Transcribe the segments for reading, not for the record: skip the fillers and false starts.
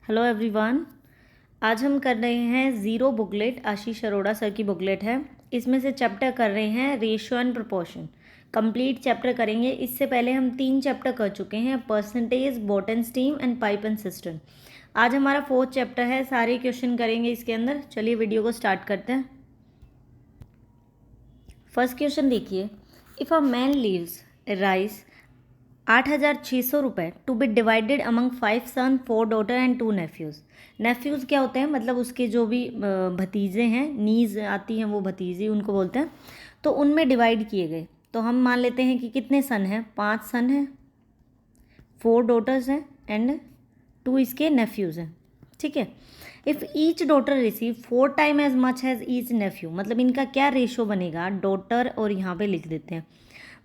Hello everyone. आज हम कर रहे हैं zero booklet. Ashish Arora sir की बुकलेट है। इसमें से चैप्टर कर रहे हैं ratio and proportion. Complete chapter करेंगे। इससे पहले हम 3 चैप्टर कर चुके हैं, percentage, boat and stream and pipe and cistern. आज हमारा 4th चैप्टर है। सारे क्वेश्चन करेंगे इसके अंदर। चलिए वीडियो को स्टार्ट करते हैं। फर्स्ट क्वेश्चन देखिए, if a man leaves rice 8,600 रुपये to be divided among 5 son, 4 daughter and 2 nephews. Nephews क्या होते हैं, मतलब उसके जो भी भतीजे हैं, नीज आती हैं वो भतीजी उनको बोलते हैं। तो उनमें डिवाइड किए गए, तो हम मान लेते हैं कि कितने सन हैं, 5 सन हैं, 4 डॉटर्स हैं एंड 2 इसके नेफ्यूज़ हैं। ठीक है। If each daughter receive 4 time as much as each nephew, मतलब इनका क्या रेशो बनेगा, डॉटर और यहाँ पे लिख देते हैं,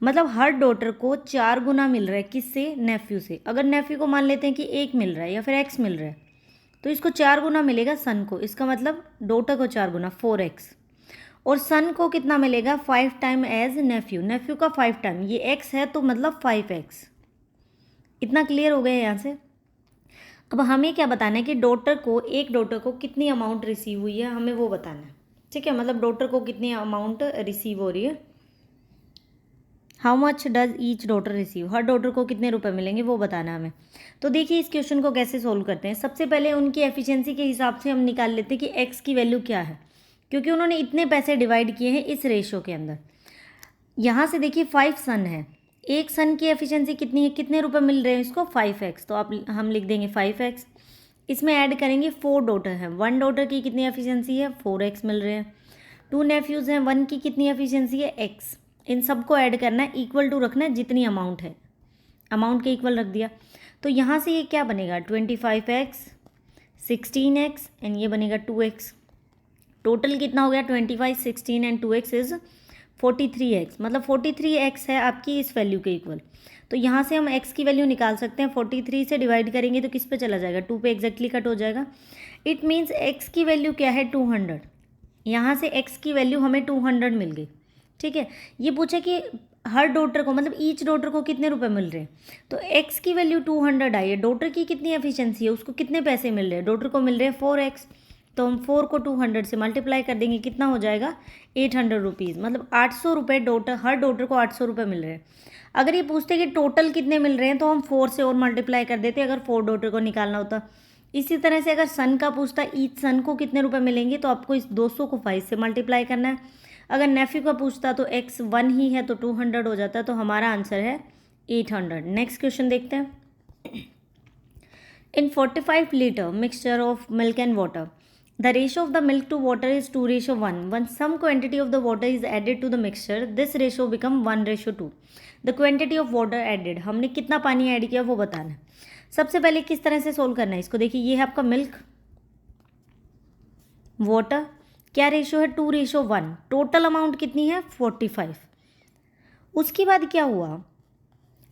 मतलब हर डॉटर को 4 गुना मिल रहा है। किससे? नेफ्यू से। अगर नेफ्यू को मान लेते हैं कि 1 मिल रहा है या फिर x मिल रहा है, तो इसको 4 गुना मिलेगा सन को। इसका मतलब डॉटर को 4 गुना 4x, और सन को कितना मिलेगा 5 टाइम एज नेफ्यू। नेफ्यू का 5 टाइम, ये x है तो मतलब 5x। इतना क्लियर हो गया यहाँ से। अब हमें क्या बताना है कि एक डॉटर को कितनी अमाउंट रिसीव हुई है, हमें वो बताना है। ठीक है, मतलब डॉटर को कितनी अमाउंट रिसीव हो रही है। How much does each daughter receive, her daughter को कितने रुपए मिलेंगे वो बताना हमें। तो देखिए इस क्वेश्चन को कैसे सोल्व करते हैं। सबसे पहले उनकी एफिशिएंसी के हिसाब से हम निकाल लेते हैं कि एक्स की वैल्यू क्या है, क्योंकि उन्होंने इतने पैसे डिवाइड किए हैं इस रेशो के अंदर। यहाँ से देखिए 5 सन है, एक सन की एफिशिएंसी कितनी है, कितने रुपए मिल रहे हैं इसको, 5x। तो हम लिख देंगे 5x। इसमें ऐड करेंगे 4 डॉटर हैं, 1 डॉटर की कितनी एफिशिएंसी है, 4x मिल रहे हैं। 2 नेफ्यूज़ हैं, 1 की कितनी एफिशिएंसी है, x। इन सबको ऐड करना है, इक्वल टू रखना है जितनी अमाउंट है, अमाउंट के इक्वल रख दिया। तो यहाँ से ये क्या बनेगा, 25x, 16x एंड ये बनेगा 2x। टोटल कितना हो गया, 25, 16 एंड 2x इज़ 43x, मतलब 43x है आपकी इस वैल्यू के इक्वल। तो यहाँ से हम x की वैल्यू निकाल सकते हैं। 43 से डिवाइड करेंगे तो किस पे चला जाएगा, 2 पे एग्जैक्टली कट हो जाएगा। इट मीन्स x की वैल्यू क्या है, 200। यहाँ से x की वैल्यू हमें 200 मिल गई। ठीक है। ये पूछा कि हर डॉटर को, मतलब ईच डॉटर को कितने रुपए मिल रहे हैं, तो x की वैल्यू 200 आई है। डॉटर की कितनी एफिशिएंसी है, उसको कितने पैसे मिल रहे हैं, डॉटर को मिल रहे हैं 4x। तो हम 4 को 200 से मल्टीप्लाई कर देंगे, कितना हो जाएगा 800 रुपीज़, मतलब 800 रुपये डॉटर, हर डॉटर को 800 रुपये मिल रहे हैं। अगर ये पूछते कि टोटल कितने मिल रहे हैं, तो हम 4 से और मल्टीप्लाई कर देते अगर 4 डॉटर को निकालना होता। इसी तरह से अगर सन का पूछता, ईच सन को कितने रुपए मिलेंगे, तो आपको इस 200 को 5 से मल्टीप्लाई करना है। अगर नेफ्यू का पूछता तो x 1 ही है तो 200 हो जाता, तो हमारा आंसर है 800। नेक्स्ट क्वेश्चन देखते हैं। In 45 litre mixture of milk and water, the ratio of the milk to water is 2:1। One some quantity of the water is added to the mixture, this ratio become 1:2। The quantity of water added, हमने कितना पानी add किया वो बताना है। सबसे पहले किस तरह से सोल्व करना है इसको, देखिए ये है आपका मिल्क, वाटर, क्या रेशो है, 2:1। टोटल अमाउंट कितनी है, 45। उसके बाद क्या हुआ,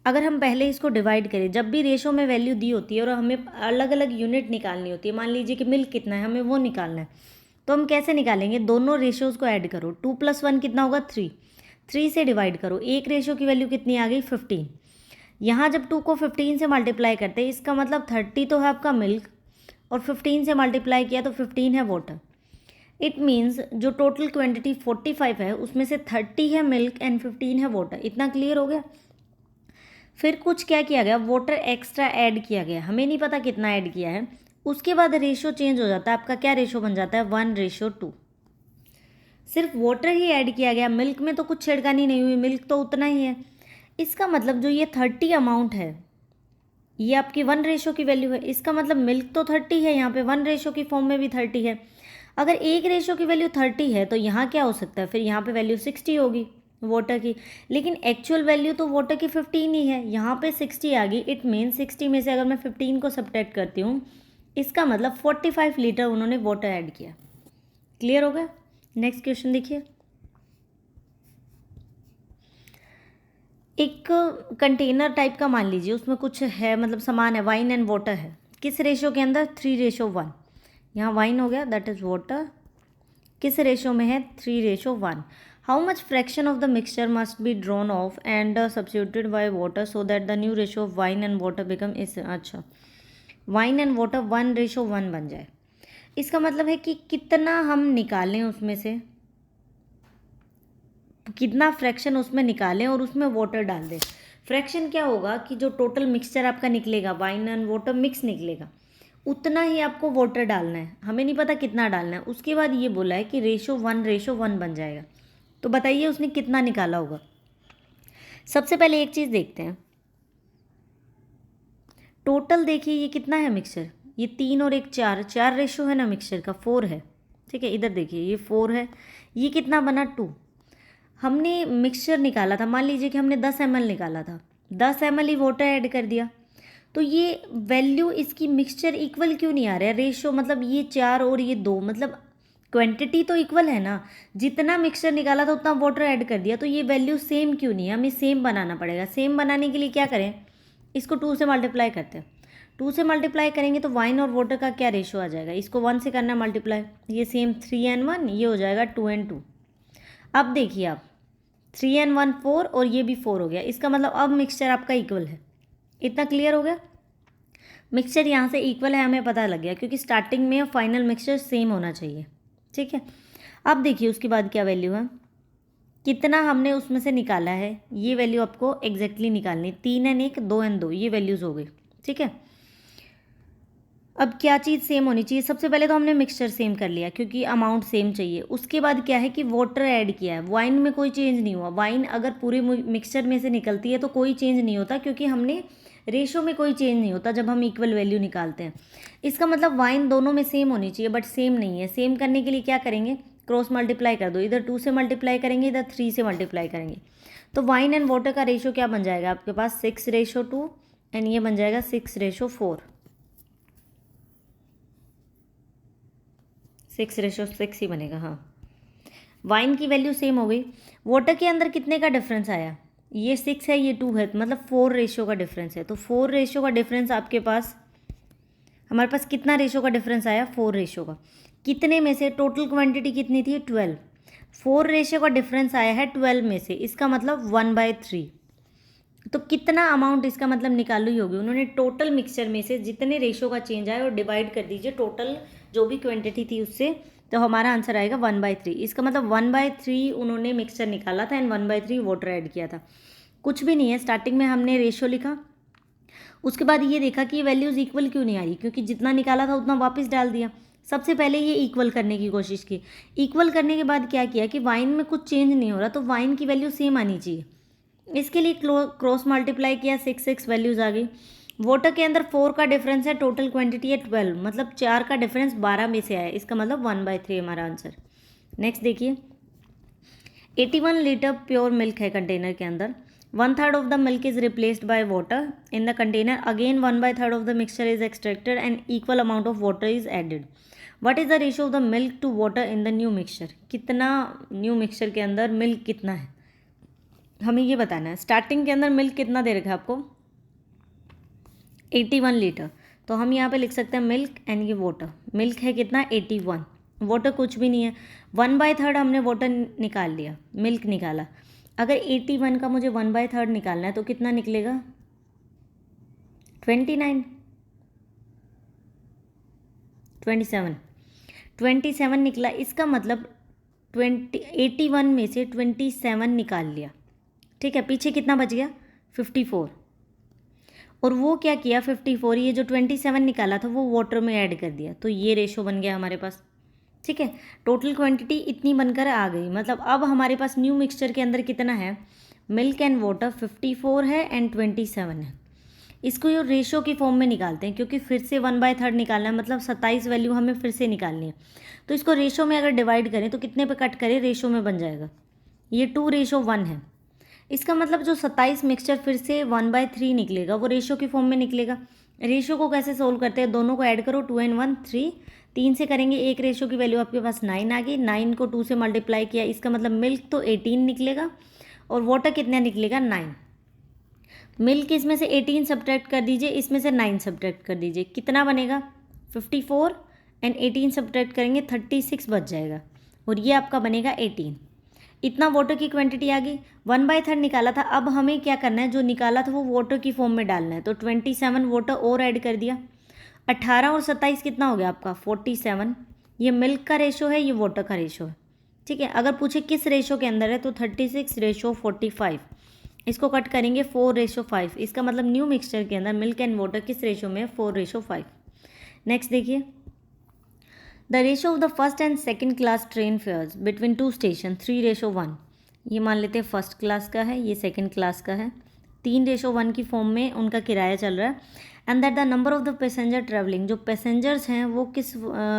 अगर हम पहले इसको डिवाइड करें, जब भी रेशो में वैल्यू दी होती है और हमें अलग अलग यूनिट निकालनी होती है, मान लीजिए कि मिल्क कितना है, हमें वो निकालना है, तो हम कैसे निकालेंगे, दोनों रेशोज़ को ऐड करो। 2 + 1 कितना होगा, 3। 3 से डिवाइड करो, एक रेशो की वैल्यू कितनी आ गई, 15। यहाँ जब 2 को 15 से मल्टीप्लाई करते हैं, इसका मतलब 30 तो है आपका मिल्क, और 15 से मल्टीप्लाई किया तो 15 है वाटर। इट मीन्स जो टोटल क्वांटिटी 45 है उसमें से 30 है मिल्क एंड 15 है वाटर। इतना क्लियर हो गया। फिर कुछ क्या किया गया, वाटर एक्स्ट्रा ऐड किया गया, हमें नहीं पता कितना ऐड किया है। उसके बाद रेशो चेंज हो जाता है, आपका क्या रेशो बन जाता है, 1:2। सिर्फ वाटर ही ऐड किया गया, मिल्क में तो कुछ छेड़खानी नहीं हुई, मिल्क तो उतना ही है। इसका मतलब जो ये 30 अमाउंट है, ये आपकी 1 रेशो की वैल्यू है। इसका मतलब मिल्क तो 30 है, यहाँ पे 1 रेशो की फॉर्म में भी 30 है। अगर एक रेशो की वैल्यू 30 है तो यहाँ क्या हो सकता है, फिर यहाँ पे वैल्यू 60 होगी वाटर की, लेकिन एक्चुअल वैल्यू तो वाटर की 15 ही है, यहाँ पे 60 आ गई। इट मीन 60 में से अगर मैं 15 को सब्ट्रैक्ट करती हूँ, इसका मतलब 45 लीटर उन्होंने वाटर ऐड किया। क्लियर हो गया। नेक्स्ट क्वेश्चन देखिए, एक कंटेनर टाइप का मान लीजिए, उसमें कुछ है, मतलब सामान है, वाइन एंड वाटर है। किस रेशो के अंदर, 3:1। यहाँ वाइन हो गया, दैट इज़ वाटर, किस रेशो में है, 3:1। How much fraction of the mixture must be drawn off and substituted by water so that the new ratio of wine and water become इस, अच्छा वाइन एंड वाटर 1:1 बन जाए। इसका मतलब है कि कितना हम निकालें उसमें से, कितना फ्रैक्शन उसमें निकालें और उसमें वाटर डाल दें। फ्रैक्शन क्या होगा कि जो टोटल मिक्सचर आपका निकलेगा, वाइन एंड वाटर मिक्स निकलेगा, उतना ही आपको वाटर डालना है। हमें नहीं पता कितना डालना है। उसके बाद ये बोला है कि रेशो 1:1 बन जाएगा। तो बताइए उसने कितना निकाला होगा। सबसे पहले एक चीज़ देखते हैं, टोटल देखिए ये कितना है मिक्सचर, ये 3 और 1 4, 4 रेशो है ना मिक्सचर का, 4 है। ठीक है, इधर देखिए ये 4 है, ये कितना बना 2। हमने मिक्सचर निकाला था, मान लीजिए कि हमने 10 ml निकाला था, 10 ml ही वाटर ऐड कर दिया, तो ये वैल्यू इसकी मिक्सचर इक्वल क्यों नहीं आ रहा है। रेशो मतलब ये 4 और ये 2, मतलब क्वांटिटी तो इक्वल है ना, जितना मिक्सचर निकाला था उतना वाटर ऐड कर दिया, तो ये वैल्यू सेम क्यों नहीं है। हमें सेम बनाना पड़ेगा। सेम बनाने के लिए क्या करें, इसको 2 से मल्टीप्लाई करते हैं। 2 से मल्टीप्लाई करेंगे तो वाइन और वाटर का क्या रेशो आ जाएगा, इसको 1 से करना मल्टीप्लाई, ये सेम 3 and 1, ये हो जाएगा 2 and 2। अब देखिए आप 3 and 1 4 और ये भी 4 हो गया, इसका मतलब अब मिक्सचर आपका इक्वल है। इतना क्लियर हो गया। मिक्सचर यहाँ से इक्वल है, हमें पता लग गया, क्योंकि स्टार्टिंग में फाइनल मिक्सचर सेम होना चाहिए। ठीक है, अब देखिए उसके बाद क्या वैल्यू है, कितना हमने उसमें से निकाला है, ये वैल्यू आपको एग्जैक्टली निकालनी। 3 and 1 2 and 2 ये वैल्यूज़ हो गई। ठीक है, अब क्या चीज़ सेम होनी चाहिए, सबसे पहले तो हमने मिक्सचर सेम कर लिया क्योंकि अमाउंट सेम चाहिए। उसके बाद क्या है कि वाटर ऐड किया है, वाइन में कोई चेंज नहीं हुआ। वाइन अगर पूरे मिक्सचर में से निकलती है तो कोई चेंज नहीं होता, क्योंकि हमने रेशो में कोई चेंज नहीं होता जब हम इक्वल वैल्यू निकालते हैं। इसका मतलब वाइन दोनों में सेम होनी चाहिए, बट सेम नहीं है। सेम करने के लिए क्या करेंगे, क्रॉस मल्टीप्लाई कर दो, इधर 2 से मल्टीप्लाई करेंगे, इधर 3 से मल्टीप्लाई करेंगे, तो वाइन एंड वाटर का रेशो क्या बन जाएगा आपके पास 6:2 एंड ये बन जाएगा 6:4, 6:6 ही बनेगा। हाँ, वाइन की वैल्यू सेम हो गई। वाटर के अंदर कितने का डिफरेंस आया, ये 6 है ये 2 है, मतलब 4 रेशो का डिफरेंस है। तो 4 रेशो का डिफरेंस आपके पास, हमारे पास कितना रेशो का डिफरेंस आया, 4 रेशो का। कितने में से, टोटल क्वांटिटी कितनी थी 12, 4 रेशो का डिफरेंस आया है 12 में से, इसका मतलब 1/3। तो कितना अमाउंट इसका मतलब निकालो ही होगी। उन्होंने टोटल मिक्सचर में से जितने रेशो का चेंज आया और डिवाइड कर दीजिए टोटल जो भी क्वांटिटी थी उससे, तो हमारा आंसर आएगा 1/3। इसका मतलब 1/3 उन्होंने मिक्सचर निकाला था एंड 1/3 वाटर ऐड किया था। कुछ भी नहीं है, स्टार्टिंग में हमने रेशो लिखा, उसके बाद ये देखा कि ये वैल्यूज़ इक्वल क्यों नहीं आ रही, क्योंकि जितना निकाला था उतना वापस डाल दिया। सबसे पहले ये इक्वल करने की कोशिश की। इक्वल करने के बाद क्या किया कि वाइन में कुछ चेंज नहीं हो रहा, तो वाइन की वैल्यू सेम आनी चाहिए। इसके लिए क्रॉस मल्टीप्लाई किया, 6 वैल्यूज़ आ गई। वाटर के अंदर 4 का डिफरेंस है, टोटल क्वांटिटी है 12, मतलब 4 का डिफरेंस 12 में से आया, इसका मतलब 1/3 हमारा आंसर। नेक्स्ट देखिए, 81 लीटर प्योर मिल्क है कंटेनर के अंदर, 1/3 of the milk is replaced by water in the container, again 1/3 of the mixture is extracted and equal amount of water is added. What is the ratio of the milk to water in the new mixture. कितना new mixture के अंदर milk कितना है, हमें ये बताना है। Starting के अंदर मिल्क कितना दे रखा है आपको, 81 लीटर, तो हम यहाँ पे लिख सकते हैं मिल्क एंड ये वाटर। मिल्क है कितना 81, वाटर कुछ भी नहीं है। 1/3 हमने वाटर निकाल लिया, मिल्क निकाला। अगर 81 का मुझे 1/3 निकालना है तो कितना निकलेगा 29, 27 निकला। इसका मतलब 81 में से 27 निकाल लिया। ठीक है, पीछे कितना बच गया 54, और वो क्या किया 54, ये जो 27 निकाला था वो वाटर में ऐड कर दिया, तो ये रेशो बन गया हमारे पास। ठीक है, टोटल क्वांटिटी इतनी बनकर आ गई। मतलब अब हमारे पास न्यू मिक्सचर के अंदर कितना है, मिल्क एंड वाटर 54 है एंड 27 है। इसको ये रेशो की फॉर्म में निकालते हैं, क्योंकि फिर से 1/3 निकालना है, मतलब 27 वैल्यू हमें फिर से निकालनी है। तो इसको रेशो में अगर डिवाइड करें तो कितने पे कट करें, रेशो में बन जाएगा, ये 2:1 है। इसका मतलब जो 27 मिक्सचर फिर से 1/3 निकलेगा वो रेशो की फॉर्म में निकलेगा। रेशो को कैसे सोल्व करते हैं, दोनों को ऐड करो, 2 and 1 3, 3 से करेंगे एक रेशो की वैल्यू आपके पास 9 आ गई। 9 को 2 से मल्टीप्लाई किया, इसका मतलब मिल्क तो 18 निकलेगा और वाटर कितना निकलेगा 9। मिल्क इसमें से 18 सब्ट्रैक्ट कर दीजिए, इसमें से 9 सब्ट्रैक्ट कर दीजिए, कितना बनेगा 54 एंड 18 सब्ट्रैक्ट करेंगे 36 बच जाएगा, और ये आपका बनेगा 18। इतना वाटर की क्वांटिटी आ गई। 1/3 निकाला था, अब हमें क्या करना है, जो निकाला था वो वाटर की फॉर्म में डालना है, तो 27 वाटर और ऐड कर दिया। 18 और 27 कितना हो गया आपका 47। ये मिल्क का रेशो है, ये वाटर का रेशो है, ठीक है। अगर पूछे किस रेशो के अंदर है तो 36:45। इसको कट करेंगे 4:5। इसका मतलब न्यू मिक्सचर के अंदर मिल्क एंड वाटर किस रेशो में है 4:5। नेक्स्ट देखिए, the ratio of the first and second class train fares between two station 3:1। ये मान लेते हैं फर्स्ट क्लास का है, ये सेकेंड क्लास का है, 3:1 की फॉर्म में उनका किराया चल रहा है। And that the number of the passenger travelling, जो पैसेंजर्स हैं वो किस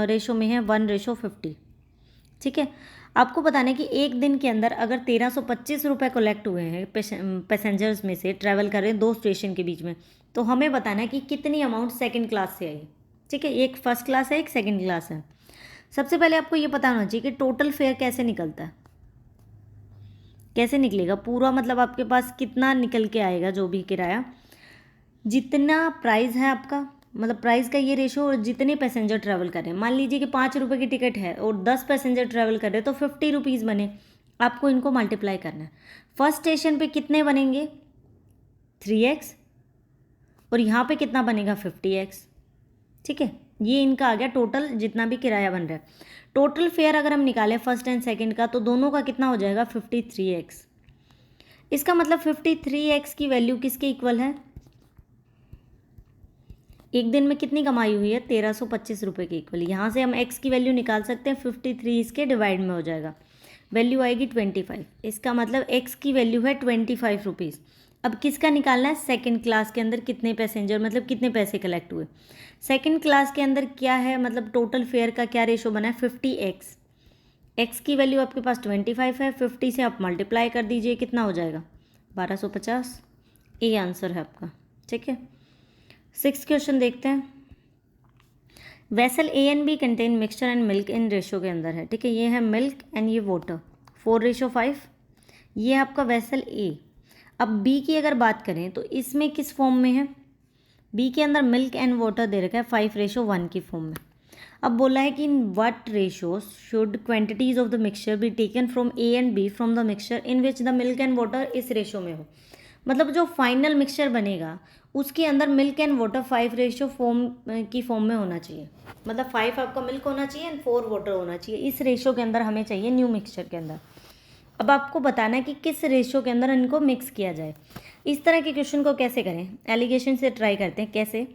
रेशो में है 1:50, ठीक है। आपको बताना है कि एक दिन के अंदर अगर 1325 रुपये कलेक्ट हुए हैं पैसेंजर्स में से, ट्रैवल कर रहे हैं दो स्टेशन के बीच में, तो हमें बताना है कि कितनी अमाउंट सेकंड क्लास से आई, ठीक है। एक फर्स्ट क्लास है, एक सेकंड क्लास है। सबसे पहले आपको ये पता होना चाहिए कि टोटल फेयर कैसे निकलता है, कैसे निकलेगा पूरा, मतलब आपके पास कितना निकल के आएगा जो भी किराया, जितना प्राइस है आपका, मतलब प्राइस का ये रेशो, और जितने पैसेंजर ट्रैवल कर रहे हैं। मान लीजिए कि 5 रुपये की टिकट है और 10 पैसेंजर ट्रैवल कर रहे हैं तो 50 रुपीज़ बने। आपको इनको मल्टीप्लाई करना है। फर्स्ट स्टेशन पे कितने बनेंगे 3x, और यहाँ पे कितना बनेगा 50x, ठीक है। ये इनका आ गया टोटल जितना भी किराया बन रहा है। टोटल फेयर अगर हम निकालें फर्स्ट एंड सेकंड का तो दोनों का कितना हो जाएगा 53x। इसका मतलब 53x की वैल्यू किसके इक्वल है, एक दिन में कितनी कमाई हुई है 1325 रुपये के इक्वल। यहाँ से हम x की वैल्यू निकाल सकते हैं, 53 इसके डिवाइड में हो जाएगा, वैल्यू आएगी 25। इसका मतलब x की वैल्यू है 25 रुपीज़। अब किसका निकालना है, सेकंड क्लास के अंदर कितने पैसेंजर, मतलब कितने पैसे कलेक्ट हुए। सेकंड क्लास के अंदर क्या है, मतलब टोटल फेयर का क्या रेशो बना है 50x। x की वैल्यू आपके पास 25 है, 50 से आप मल्टीप्लाई कर दीजिए, कितना हो जाएगा 1250। ये आंसर है आपका, ठीक है। 6th क्वेश्चन देखते हैं। Vessel A and B contain mixture and milk in ratio के अंदर है, ठीक है। ये है मिल्क एंड ये वाटर 4:5। ये आपका वेसल ए। अब बी की अगर बात करें तो इसमें किस फॉर्म में है, बी के अंदर मिल्क एंड वाटर दे रखा है 5:1 की फॉर्म में। अब बोला है कि in what ratio should quantities of the mixture be taken from A and B from the mixture in which the milk and water इस रेशो में हो। मतलब जो फाइनल मिक्सचर बनेगा उसके अंदर मिल्क एंड वाटर 5:4 की फॉर्म में होना चाहिए। मतलब 5 आपका मिल्क होना चाहिए एंड 4 वाटर होना चाहिए। इस रेशो के अंदर हमें चाहिए न्यू मिक्सचर के अंदर। अब आपको बताना है कि किस रेशो के अंदर इनको मिक्स किया जाए। इस तरह के क्वेश्चन को कैसे करें, एलिगेशन से ट्राई करते हैं। कैसे,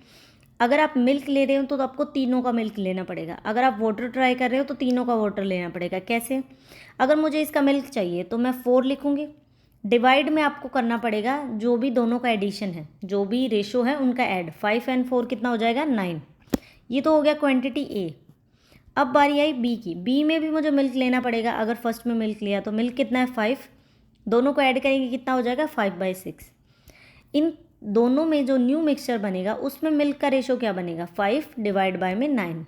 अगर आप मिल्क ले रहे हो तो आपको तीनों का मिल्क लेना पड़ेगा। अगर आप वाटर ट्राई कर रहे हो तो तीनों का वाटर लेना पड़ेगा। कैसे, अगर मुझे इसका मिल्क चाहिए तो मैं 4 लिखूँगी, डिवाइड में आपको करना पड़ेगा जो भी दोनों का एडिशन है, जो भी रेशो है उनका ऐड, 5 और 4 कितना हो जाएगा 9। ये तो हो गया क्वांटिटी ए। अब बारी आई बी की। बी में भी मुझे मिल्क लेना पड़ेगा। अगर फर्स्ट में मिल्क लिया तो मिल्क कितना है 5, दोनों को ऐड करेंगे कितना हो जाएगा 5/6। इन दोनों में जो न्यू मिक्सचर बनेगा उसमें मिल्क का रेशो क्या बनेगा 5 डिवाइड बाय में 9।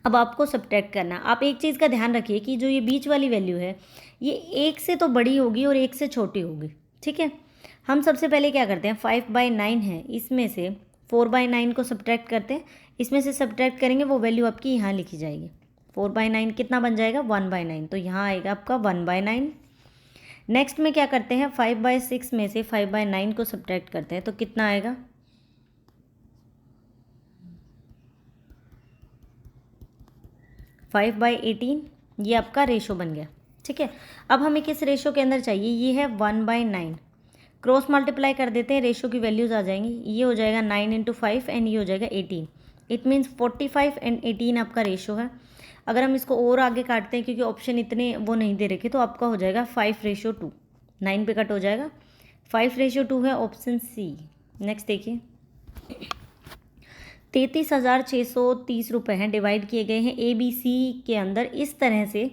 अब आपको सब्ट्रैक्ट करना। आप एक चीज़ का ध्यान रखिए कि जो ये बीच वाली वैल्यू है ये 1 से तो बड़ी होगी और 1 से छोटी होगी, ठीक है। हम सबसे पहले क्या करते हैं 5/9 है, इसमें से 4/9 को सब्ट्रैक्ट करते हैं। इसमें से सब्ट्रैक्ट करेंगे वो वैल्यू आपकी यहाँ लिखी जाएगी। 4/9 कितना बन जाएगा 1/9, तो यहाँ आएगा आपका 1/9। नेक्स्ट में क्या करते हैं 5/6 में से 5/9 को सब्ट्रैक्ट करते हैं तो कितना आएगा 5/18। ये आपका रेशो बन गया, ठीक है। अब हमें किस रेशो के अंदर चाहिए, ये है 1/9। क्रॉस मल्टीप्लाई कर देते हैं, रेशो की वैल्यूज़ आ जाएंगी। ये हो जाएगा 9 × 5 एंड ये हो जाएगा 18। इट मीन्स 45 और 18 आपका रेशो है। अगर हम इसको और आगे काटते हैं क्योंकि ऑप्शन इतने वो नहीं दे रखे तो आपका हो जाएगा 5:2। 9 पे कट हो जाएगा, 5:2 है ऑप्शन सी। नेक्स्ट देखिए, 33,630 रुपये हैं, डिवाइड किए गए हैं ए बी सी के अंदर इस तरह से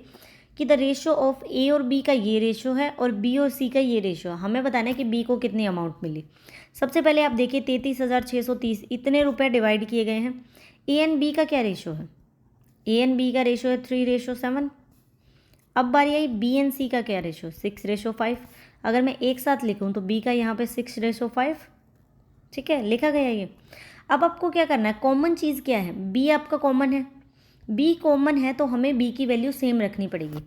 कि द रेशो ऑफ ए और बी का ये रेशो है और बी और सी का ये रेशो है। हमें बताना है कि बी को कितनी अमाउंट मिली। सबसे पहले आप देखिए 33,630 इतने रुपए डिवाइड किए गए हैं। ए एंड बी का क्या रेशो है, ए एंड बी का रेशो है 3:7। अब बारी आई बी एंड सी का क्या रेशो 6:5। अगर मैं एक साथ लिखूँ तो बी का यहाँ पे 6:5, ठीक है, लिखा गया ये। अब आपको क्या करना है, कॉमन चीज़ क्या है, बी आपका कॉमन है। बी कॉमन है तो हमें बी की वैल्यू सेम रखनी पड़ेगी।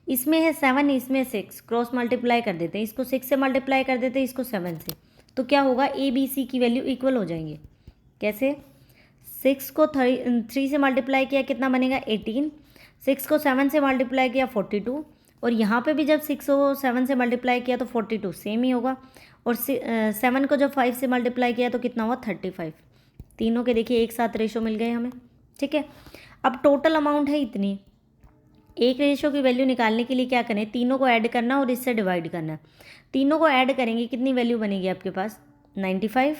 इसमें है 7, इसमें 6, क्रॉस मल्टीप्लाई कर देते हैं। इसको 6 से मल्टीप्लाई कर देते हैं, इसको 7 से, तो क्या होगा ए बी सी की वैल्यू इक्वल हो जाएंगे। कैसे, 6 को 3 से मल्टीप्लाई किया कितना बनेगा 18, 6 को 7 से मल्टीप्लाई किया 42, और यहाँ पे भी जब 6 को 7 से मल्टीप्लाई किया तो 42 सेम ही होगा, और 7 को जब 5 से मल्टीप्लाई किया तो कितना हुआ 35। तीनों के देखिए एक साथ रेशो मिल गए हमें, ठीक है। अब टोटल अमाउंट है इतनी, एक रेशो की वैल्यू निकालने के लिए क्या करें, तीनों को ऐड करना और इससे डिवाइड करना। तीनों को ऐड करेंगे कितनी वैल्यू बनेगी आपके पास 95।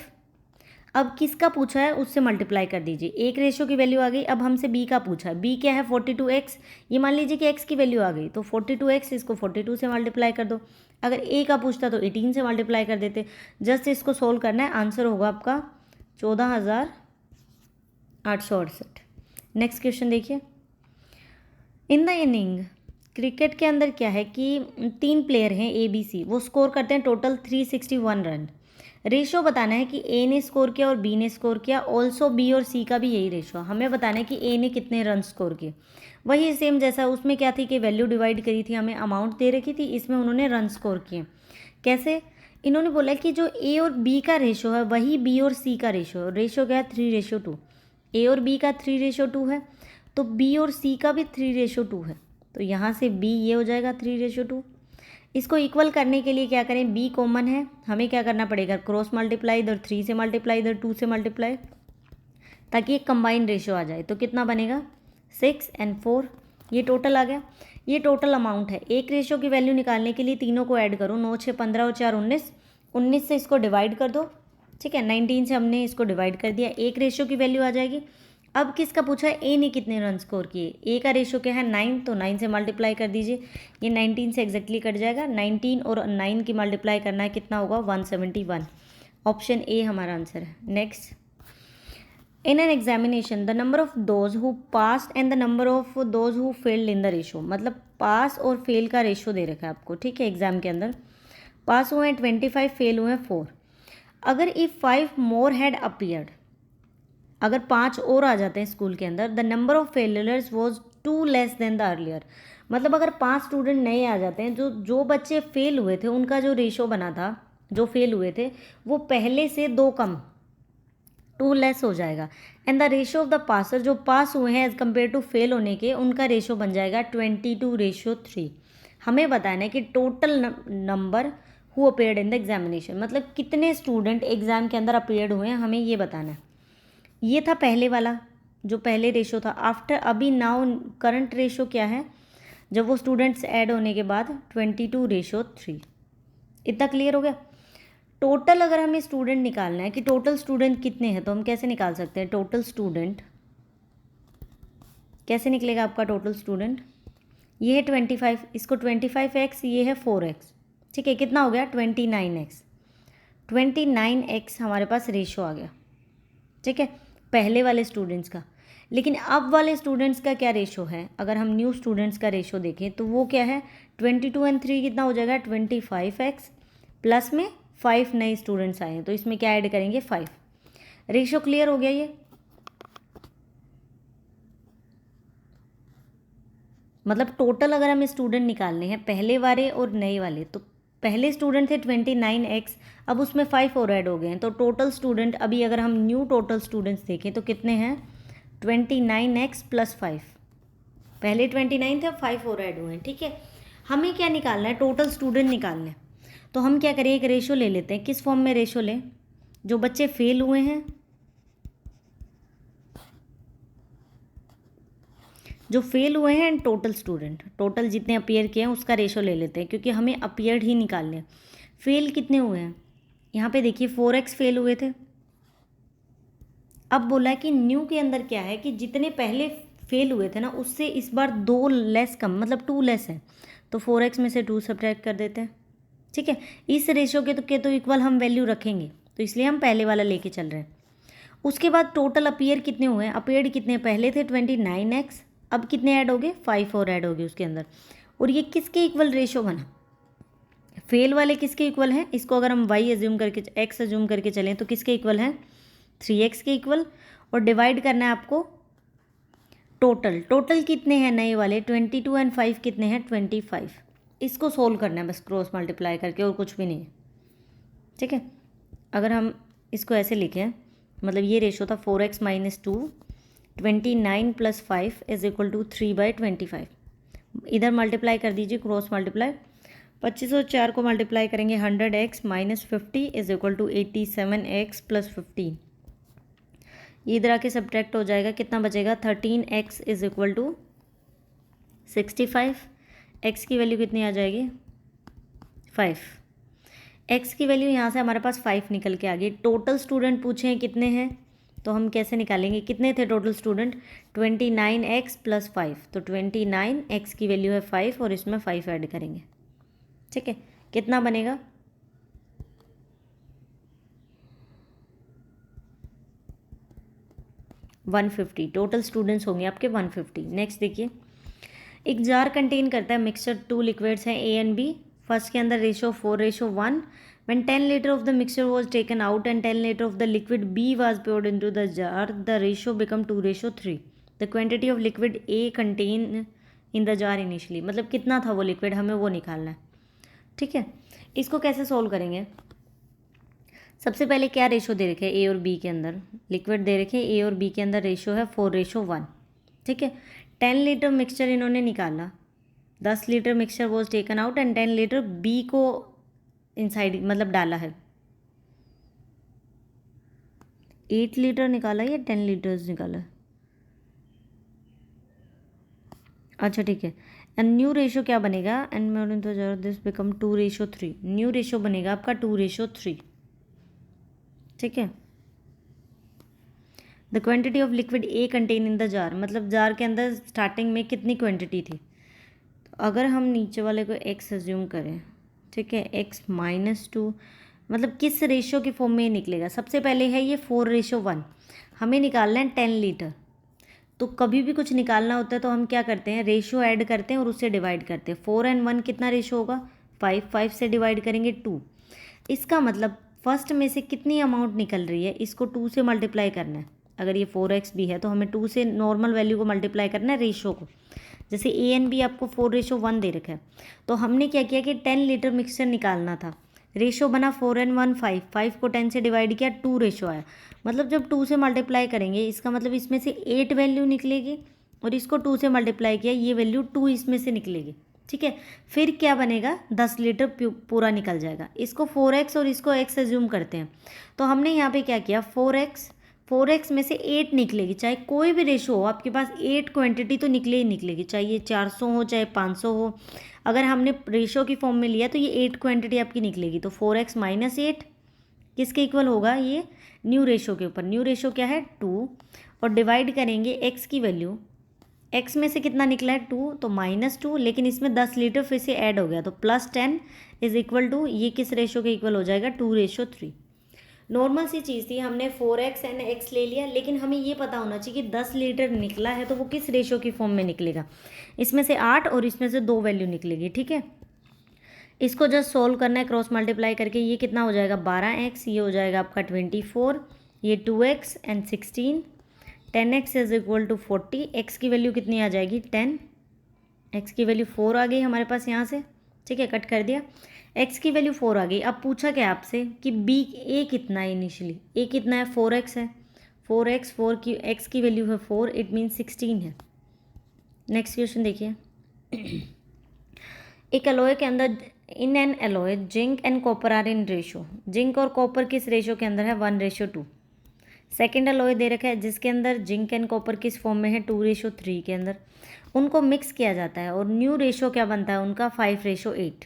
अब किसका पूछा है उससे मल्टीप्लाई कर दीजिए, एक रेशो की वैल्यू आ गई। अब हमसे बी का पूछा है, बी क्या है 42x, ये मान लीजिए कि x की वैल्यू आ गई तो 42x, इसको 42 से मल्टीप्लाई कर दो। अगर ए का पूछता तो 18 से मल्टीप्लाई कर देते। जस्ट इसको सोल्व करना है, आंसर होगा आपका 14,868। नेक्स्ट क्वेश्चन देखिए, इन द इनिंग, क्रिकेट के अंदर क्या है कि 3 प्लेयर हैं ए बी सी, वो स्कोर करते हैं टोटल 361 रन। रेशो बताना है कि ए ने स्कोर किया और बी ने स्कोर किया, ऑल्सो बी और सी का भी यही रेशो। हमें बताना है कि ए ने कितने रन स्कोर किए। वही सेम जैसा उसमें क्या थी कि वैल्यू डिवाइड करी थी, हमें अमाउंट दे रखी थी, इसमें उन्होंने रन स्कोर किए। कैसे, इन्होंने बोला कि जो ए और बी का रेशो है वही बी और सी का रेशो है। रेशो क्या है 3:2। ए और बी का 3:2 है तो बी और सी का भी 3:2 है, तो यहाँ से बी ये हो जाएगा 3:2। इसको इक्वल करने के लिए क्या करें, बी कॉमन है, हमें क्या करना पड़ेगा क्रॉस मल्टीप्लाई, इधर 3 से मल्टीप्लाई इधर 2 से मल्टीप्लाई, ताकि एक कंबाइंड रेशो आ जाए। तो कितना बनेगा 6 और 4, ये टोटल आ गया। ये टोटल अमाउंट है। एक रेशो की वैल्यू निकालने के लिए तीनों को ऐड करो, 9 6 15 और 4 19, 19 से इसको डिवाइड कर दो, ठीक है। 19 से हमने इसको डिवाइड कर दिया, एक रेशो की वैल्यू आ जाएगी। अब किसका पूछा है, ए ने कितने रन स्कोर किए, ए का रेशो क्या है 9, तो 9 से मल्टीप्लाई कर दीजिए, ये 19 से एग्जैक्टली कट जाएगा। 19 और 9 की मल्टीप्लाई करना है, कितना होगा 171। ऑप्शन ए हमारा आंसर है। Next, in an examination the number of those who passed and the number of those who failed in the ratio, मतलब पास और फेल का रेशो दे रखा है आपको, ठीक है। एग्जाम के अंदर पास हुए हैं 25, फेल हुए हैं 4। अगर इफ़ 5 मोर हैड अपीयर्ड, अगर 5 और आ जाते हैं स्कूल के अंदर, the number of failures was 2 less than the earlier, मतलब अगर 5 स्टूडेंट नए आ जाते हैं, जो बच्चे फेल हुए थे उनका जो रेशो बना था, जो फेल हुए थे वो पहले से 2 कम, 2 लेस हो जाएगा। And the ratio of the passer, जो पास हुए हैं एज कम्पेयर टू फेल होने के, उनका रेशो बन जाएगा 22:3। हमें बताना है कि total number who appeared in the examination, मतलब कितने स्टूडेंट एग्जाम के अंदर अपेयर्ड हुए हैं, हमें ये बताना है। ये था पहले वाला जो पहले रेशो था। आफ्टर, अभी नाउ करंट रेशो क्या है, जब वो स्टूडेंट्स ऐड होने के बाद 22:3। इतना क्लियर हो गया। टोटल अगर हमें स्टूडेंट निकालना है कि टोटल स्टूडेंट कितने हैं, तो हम कैसे निकाल सकते हैं टोटल स्टूडेंट, कैसे निकलेगा आपका टोटल स्टूडेंट, ये है 25, इसको 25x, ये है 4x, ठीक है। कितना हो गया 29x, 29x हमारे पास रेशो आ गया, ठीक है, पहले वाले स्टूडेंट्स का। लेकिन अब वाले स्टूडेंट्स का क्या रेशो है, अगर हम न्यू स्टूडेंट्स का रेशो देखें तो वो क्या है 22 और 3 कितना हो जाएगा 25x, प्लस में 5 नए स्टूडेंट्स आए हैं तो इसमें क्या ऐड करेंगे 5। रेशो क्लियर हो गया ये, मतलब टोटल अगर हमें स्टूडेंट निकालने हैं पहले वाले और नए वाले, तो पहले स्टूडेंट थे 29x, अब उसमें 5 और ऐड हो गए हैं, तो टोटल स्टूडेंट अभी अगर हम न्यू टोटल स्टूडेंट्स देखें तो कितने हैं 29x प्लस 5, पहले 29 थे अब 5 और ऐड हुए हैं, ठीक है। हमें क्या निकालना है, टोटल स्टूडेंट निकालना है। तो हम क्या करें, एक रेशो ले लेते हैं। किस फॉर्म में रेशो लें, जो बच्चे फेल हुए हैं, जो फेल हुए हैं एंड टोटल स्टूडेंट, टोटल जितने अपीयर किए हैं उसका रेशो ले लेते हैं, क्योंकि हमें अपीयर्ड ही निकालने हैं। फेल कितने हुए हैं, यहाँ पे देखिए 4x फेल हुए थे। अब बोला है कि न्यू के अंदर क्या है कि जितने पहले फेल हुए थे ना, उससे इस बार 2 लेस कम, मतलब 2 लेस है, तो 4x में से 2 सब्ट्रैक्ट कर देते हैं, ठीक है। इस रेशो के तो इक्वल हम वैल्यू रखेंगे, तो इसलिए हम पहले वाला लेके चल रहे हैं। उसके बाद टोटल अपीयर कितने हुए हैं, अपीयर्ड कितने, पहले थे 29x, अब कितने ऐड हो गए 5 और ऐड हो गए उसके अंदर। और ये किसके इक्वल रेशो बना, फेल वाले किसके इक्वल हैं, इसको अगर हम y एज्यूम करके x एज्यूम करके चलें तो किसके इक्वल हैं 3x के इक्वल। और डिवाइड करना है आपको टोटल कितने हैं नए वाले 22 और 5 कितने हैं 25, इसको सोल्व करना है बस क्रॉस मल्टीप्लाई करके, और कुछ भी नहीं है, ठीक है। अगर हम इसको ऐसे लिखें मतलब ये रेशो था 4x minus 2, 29 plus 5 is equal to 3/25। इधर मल्टीप्लाई कर दीजिए, क्रॉस मल्टीप्लाई। 25 और 4 को मल्टीप्लाई करेंगे 100x minus 50 is equal to 87x plus 15। इधर आके सब्ट्रैक्ट हो जाएगा, कितना बचेगा 13x is equal to 65। x की वैल्यू कितनी आ जाएगी 5। x की वैल्यू यहाँ से हमारे पास 5 निकल के आ गई। टोटल स्टूडेंट पूछे हैं कितने हैं, तो हम कैसे निकालेंगे, कितने थे टोटल स्टूडेंट 29x प्लस 5, तो 29x की वैल्यू है 5 और इसमें 5 ऐड करेंगे। ठीक है, कितना बनेगा 150। टोटल स्टूडेंट्स होंगे आपके 150। नेक्स्ट देखिए, एक जार कंटेन करता है मिक्सचर 2 लिक्विड्स हैं A एंड B। फर्स्ट के अंदर ratio 4:1। When 10 liter of the mixture was taken out and 10 liter of the liquid B was poured into the jar, the ratio become 2:3. The quantity of liquid A contained in the jar initially, मतलब कितना था वो liquid, हमें वो निकालना है। ठीक है, इसको कैसे सोल्व करेंगे, सबसे पहले क्या रेशो दे रखे A और B के अंदर, लिक्विड दे रखे A और B के अंदर रेशो है 4:1। ठीक है, 10 लीटर मिक्सचर इन्होंने निकाला, 10 litre mixture was taken out and 10 litre B को इनसाइड मतलब डाला है। 8 लीटर निकाला या 10 लीटर्स निकाला, अच्छा ठीक है। एंड न्यू रेशो क्या बनेगा, and this become 2:3। New ratio बनेगा आपका 2:3। ठीक है, the quantity of liquid A contain in the jar, मतलब जार के अंदर स्टार्टिंग में कितनी क्वांटिटी थी। तो अगर हम नीचे वाले को x एज्यूम करें, ठीक है, x माइनस 2, मतलब किस रेशो की फॉर्म में निकलेगा, सबसे पहले है ये 4:1, हमें निकालना है 10 लीटर। तो कभी भी कुछ निकालना होता है तो हम क्या करते हैं, रेशो ऐड करते हैं और उससे डिवाइड करते हैं। 4 और 1 कितना रेशो होगा 5, 5 से डिवाइड करेंगे 2। इसका मतलब फर्स्ट में से कितनी अमाउंट निकल रही है, इसको 2 से मल्टीप्लाई करना है। अगर ये 4x भी है तो हमें 2 से नॉर्मल वैल्यू को मल्टीप्लाई करना है रेशो को। जैसे A एंड B आपको 4:1 दे रखा है, तो हमने क्या किया कि 10 लीटर मिक्सचर निकालना था, रेशो बना 4 और 1 5, 5 को 10 से डिवाइड किया 2 रेशो आया। मतलब जब 2 से मल्टीप्लाई करेंगे इसका मतलब इसमें से 8 वैल्यू निकलेगी और इसको 2 से मल्टीप्लाई किया, ये वैल्यू 2 इसमें से निकलेगी। ठीक है, फिर क्या बनेगा 10 लीटर पूरा निकल जाएगा। इसको 4x और इसको x एज्यूम करते हैं, तो हमने यहाँ पे क्या किया 4x में से 8 निकलेगी, चाहे कोई भी रेशो हो आपके पास 8 क्वांटिटी तो निकले ही निकलेगी, चाहे ये 400 हो चाहे 500 हो। अगर हमने रेशो की फॉर्म में लिया तो ये 8 क्वांटिटी आपकी निकलेगी। तो 4x माइनस 8 किसके इक्वल होगा, ये न्यू रेशो के ऊपर। न्यू रेशो क्या है 2, और डिवाइड करेंगे x की वैल्यू, x में से कितना निकला है 2, तो -2, लेकिन इसमें 10 लीटर फिर से ऐड हो गया तो +10 इज इक्वल टू, ये किस रेशो के इक्वल हो जाएगा 2:3। नॉर्मल सी चीज़ थी, हमने 4x एंड x ले लिया, लेकिन हमें ये पता होना चाहिए कि 10 लीटर निकला है तो वो किस रेशो की फॉर्म में निकलेगा। इसमें से 8 और इसमें से 2 वैल्यू निकलेगी। ठीक है, इसको जस्ट सोल्व करना है क्रॉस मल्टीप्लाई करके। ये कितना हो जाएगा 12x, ये हो जाएगा आपका 24, ये 2x and 16, 10x is equal to 40। x की वैल्यू कितनी आ जाएगी 10, x की वैल्यू 4 आ गई हमारे पास यहाँ से। ठीक है, कट कर दिया, x की वैल्यू 4 आ गई। अब पूछा क्या आपसे कि A कितना है, इनिशियली A कितना है 4x है, 4x 4 की x की वैल्यू है 4, इट मीन 16 है। नेक्स्ट क्वेश्चन देखिए, एक एलॉय के अंदर, in an alloy zinc and copper are in ratio, zinc और कॉपर किस रेशो के अंदर है 1:2। सेकेंड एलॉय दे रखा है जिसके अंदर जिंक एंड कॉपर किस फॉर्म में है 2:3 के अंदर, उनको मिक्स किया जाता है और न्यू रेशो क्या बनता है उनका 5:8।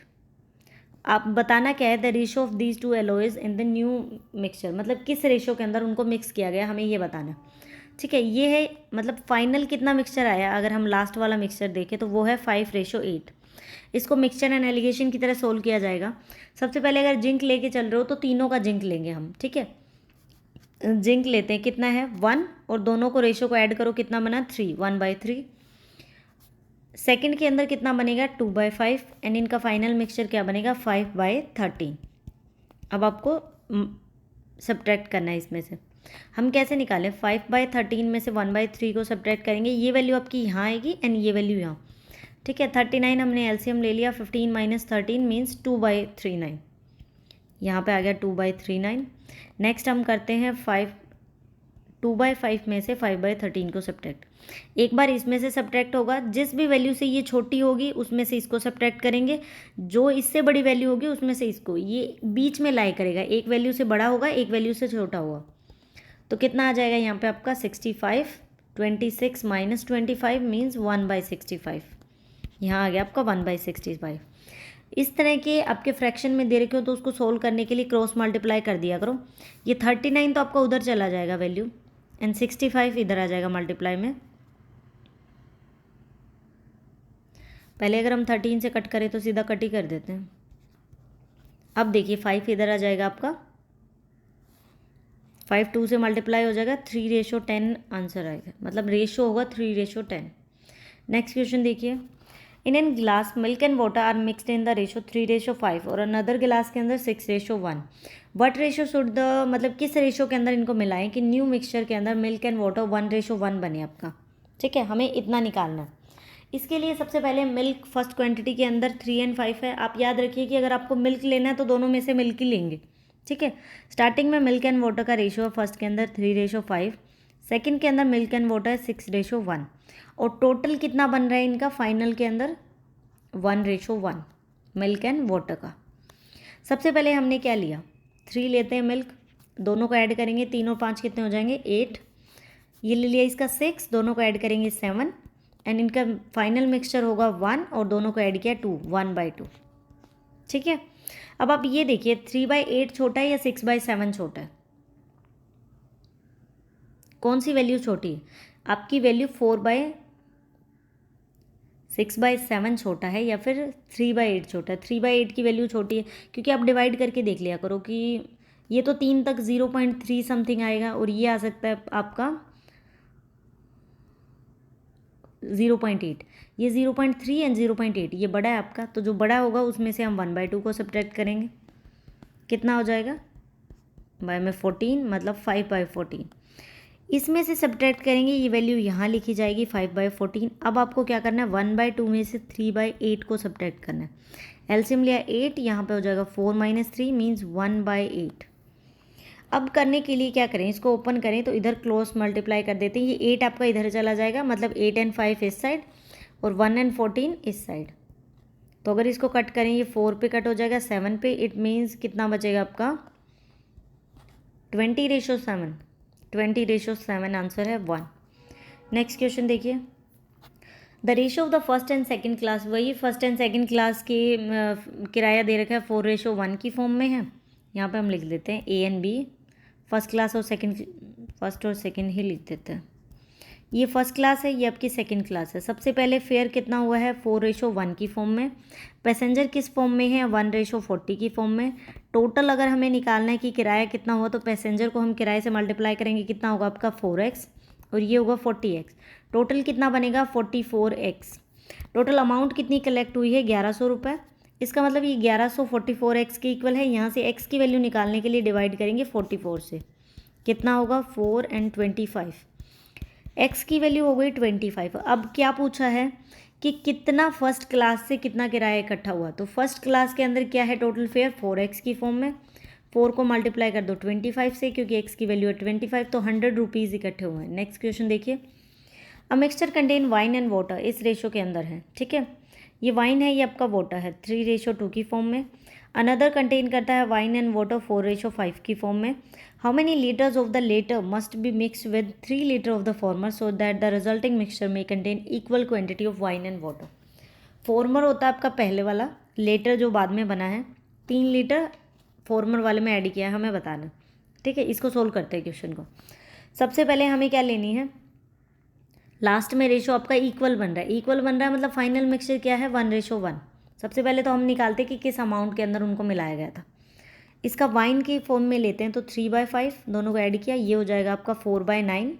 आप बताना क्या है the ratio of these 2 alloys in the new mixture, मतलब किस रेशो के अंदर उनको मिक्स किया गया, हमें ये बताना है। ठीक है, ये है मतलब फाइनल कितना मिक्सचर आया, अगर हम लास्ट वाला मिक्सचर देखें तो वो है 5:8। इसको मिक्सचर एंड एलिगेशन की तरह सोल्व किया जाएगा। सबसे पहले अगर जिंक लेके चल रहे हो तो तीनों का जिंक लेंगे हम। ठीक है, जिंक लेते हैं, कितना है 1, और दोनों को रेशो को ऐड करो, कितना बना 3, 1/3। सेकंड के अंदर कितना बनेगा 2/5, एंड इनका फाइनल मिक्सचर क्या बनेगा 5/13। अब आपको सब्ट्रैक्ट करना है इसमें से, हम कैसे निकालें 5/13 में से 1/3 को सब्ट्रैक्ट करेंगे, ये वैल्यू आपकी यहाँ आएगी एंड ये वैल्यू यहाँ। ठीक है, 39 हमने एलसीएम ले लिया, 15 - 13 मीन्स 2/39, यहाँ पे आ गया 2/39। नेक्स्ट हम करते हैं 5 2/5 में से 5/13 को सब्ट्रैक्ट। एक बार इसमें से सब्ट्रैक्ट होगा, जिस भी वैल्यू से ये छोटी होगी उसमें से इसको सब्ट्रैक्ट करेंगे, जो इससे बड़ी वैल्यू होगी उसमें से इसको, ये बीच में लाई करेगा, एक वैल्यू से बड़ा होगा एक वैल्यू से छोटा होगा। तो कितना आ जाएगा यहाँ पे आपका 65, 26 माइनस 25 मीन्स 1/65। यहाँ आ गया आपका 1/65। इस तरह के आपके फ्रैक्शन में दे रखे हो तो उसको सोल्व करने के लिए क्रॉस मल्टीप्लाई कर दिया करो। ये 39 तो आपका उधर चला जाएगा वैल्यू, एंड 65 इधर आ जाएगा मल्टीप्लाई में। पहले अगर हम 13 से कट करें तो सीधा कट ही कर देते हैं। अब देखिए 5 इधर आ जाएगा आपका, 5 2 से मल्टीप्लाई हो जाएगा, 3:10 आंसर आएगा, मतलब रेशो होगा 3:10। नेक्स्ट क्वेश्चन देखिए, in an glass milk and water are mixed in the ratio 3:5 और अनदर गिलास के अंदर 6:1। वट रेशो शुड द, मतलब किस रेशो के अंदर इनको मिलाएं कि न्यू मिक्सचर के अंदर मिल्क एंड वाटर 1:1 बने आपका। ठीक है, हमें इतना निकालना है। इसके लिए सबसे पहले मिल्क फर्स्ट क्वांटिटी के अंदर 3 और 5 है। आप याद रखिए कि अगर आपको मिल्क लेना है तो दोनों में से मिल्क ही लेंगे। ठीक है, स्टार्टिंग में मिल्क एंड वाटर का रेशो है फर्स्ट के अंदर 3:5, सेकंड के अंदर मिल्क एंड वाटर है 6:1, और टोटल कितना बन रहा है इनका फाइनल के अंदर 1:1 मिल्क एंड वाटर का। सबसे पहले हमने क्या लिया, 3 लेते हैं मिल्क, दोनों को ऐड करेंगे, 3 और 5 कितने हो जाएंगे 8। ये ले लिया इसका 6, दोनों को ऐड करेंगे 7, एंड इनका फाइनल मिक्सचर होगा 1 और दोनों को ऐड किया 2, 1/2। ठीक है, अब आप ये देखिए 3/8 छोटा है या 6/7 छोटा है, कौन सी वैल्यू छोटी है? आपकी वैल्यू 4/6/7 छोटा है या फिर 3/8 छोटा है? 3/8 की वैल्यू छोटी है, क्योंकि आप डिवाइड करके देख लिया करो कि ये तो 3 तक 0.3 समथिंग आएगा और ये आ सकता है आपका 0.8, ये 0.3 एंड 0.8, ये बड़ा है आपका, तो जो बड़ा होगा उसमें से हम 1/2 को सब्ट्रैक्ट करेंगे, कितना हो जाएगा बाय में 14, मतलब 5/14। इसमें से सब्ट्रैक्ट करेंगे, ये वैल्यू यहाँ लिखी जाएगी 5/14। अब आपको क्या करना है, 1/2 में से 3/8 को सब्ट्रैक्ट करना है। एलसीएम लिया 8, यहाँ पे हो जाएगा 4 - 3 मीन्स 1/8। अब करने के लिए क्या करें, इसको ओपन करें तो इधर क्लोज मल्टीप्लाई कर देते हैं, ये 8 आपका इधर चला जाएगा, मतलब 8 और 5 इस साइड और 1 और 14 इस साइड। तो अगर इसको कट करें, ये 4 पे कट हो जाएगा 7 पे, इट मीन्स कितना बचेगा आपका 20:7। 20:7 आंसर है 1। नेक्स्ट क्वेश्चन देखिए, the ratio of the first and second class, वही फर्स्ट एंड सेकंड क्लास के किराया दे रखा है 4:1 की फॉर्म में है। यहाँ पे हम लिख देते हैं A and B, first class और सेकंड, फर्स्ट और सेकंड ही लिख देते हैं। ये फर्स्ट क्लास है, ये आपकी सेकंड क्लास है। सबसे पहले फेयर कितना हुआ है 4:1 की फॉर्म में, पैसेंजर किस फॉर्म में है 1:40 की फॉर्म में। टोटल अगर हमें निकालना है कि किराया कितना हुआ तो पैसेंजर को हम किराए से मल्टीप्लाई करेंगे, कितना होगा आपका 4x और ये होगा 40x, टोटल कितना बनेगा 44x। टोटल अमाउंट कितनी कलेक्ट हुई है 1100 रुपये। इसका मतलब ये 1100 44x के इक्वल है। यहाँ से x की वैल्यू निकालने के लिए डिवाइड करेंगे 44 से, कितना होगा 4 और 25, x की वैल्यू हो गई 25। अब क्या पूछा है कि कितना फर्स्ट क्लास से कितना किराया इकट्ठा हुआ, तो फर्स्ट क्लास के अंदर क्या है टोटल फेयर 4x की फॉर्म में, 4 को मल्टीप्लाई कर दो 25 से, क्योंकि x की वैल्यू है 25, तो 100 रुपीज़ इकट्ठे हुए हैं। नेक्स्ट क्वेश्चन देखिए, a mixture contain wine and water, इस रेशो के अंदर है। ठीक है, ये वाइन है, ये आपका वाटर है 3:2 की फॉर्म में। अनदर कंटेन करता है वाइन एंड वाटर 4:5 की फॉर्म में। How many litres of the latter must be mix with 3 litre of the former so that the resulting mixture may contain equal quantity of wine and water. Former होता है आपका पहले वाला, letter जो बाद में बना है, 3 लीटर फॉर्मर वाले में ऐड किया है, हमें बताना। ठीक है, इसको सोल्व करते हैं क्वेश्चन को। सबसे पहले हमें क्या लेनी है, लास्ट में रेशो आपका इक्वल बन रहा है, इक्वल बन रहा है मतलब फाइनल मिक्सचर क्या है 1:1। सबसे पहले तो हम निकालते कि किस अमाउंट के अंदर उनको मिलाया गया था। इसका वाइन की फॉर्म में लेते हैं तो 3/5, दोनों को ऐड किया, ये हो जाएगा आपका 4/9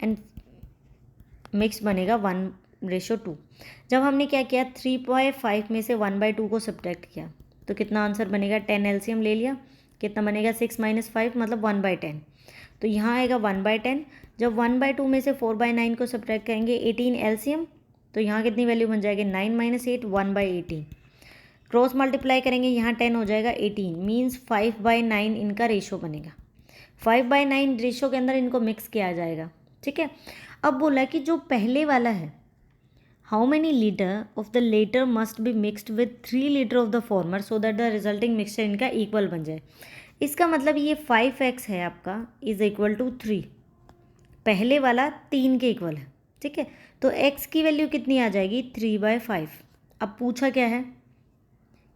एंड मिक्स बनेगा 1:2। जब हमने क्या किया 3/5 में से 1/2 को सब्ट्रैक्ट किया तो कितना आंसर बनेगा, 10 एलसीएम ले लिया, कितना बनेगा 6 - 5 मतलब 1/10, तो यहाँ आएगा 1/10। जब 1/2 में से 4/9 को सब्ट्रैक्ट करेंगे 18 एलसीएम, तो यहाँ कितनी वैल्यू बन जाएगी 9 - 8 1/18। क्रॉस मल्टीप्लाई करेंगे, यहाँ 10 हो जाएगा 18 मीन्स 5/9 इनका रेशो बनेगा। 5/9 रेशो के अंदर इनको मिक्स किया जाएगा, ठीक है। अब बोला कि जो पहले वाला है, how many litre of the latter must be mixed with 3 litre of the former so that the resulting mixture इनका इक्वल बन जाए। इसका मतलब ये 5x है आपका इज इक्वल टू 3, पहले वाला 3 के इक्वल है, ठीक है। तो x की वैल्यू कितनी आ जाएगी 3/5। अब पूछा क्या है,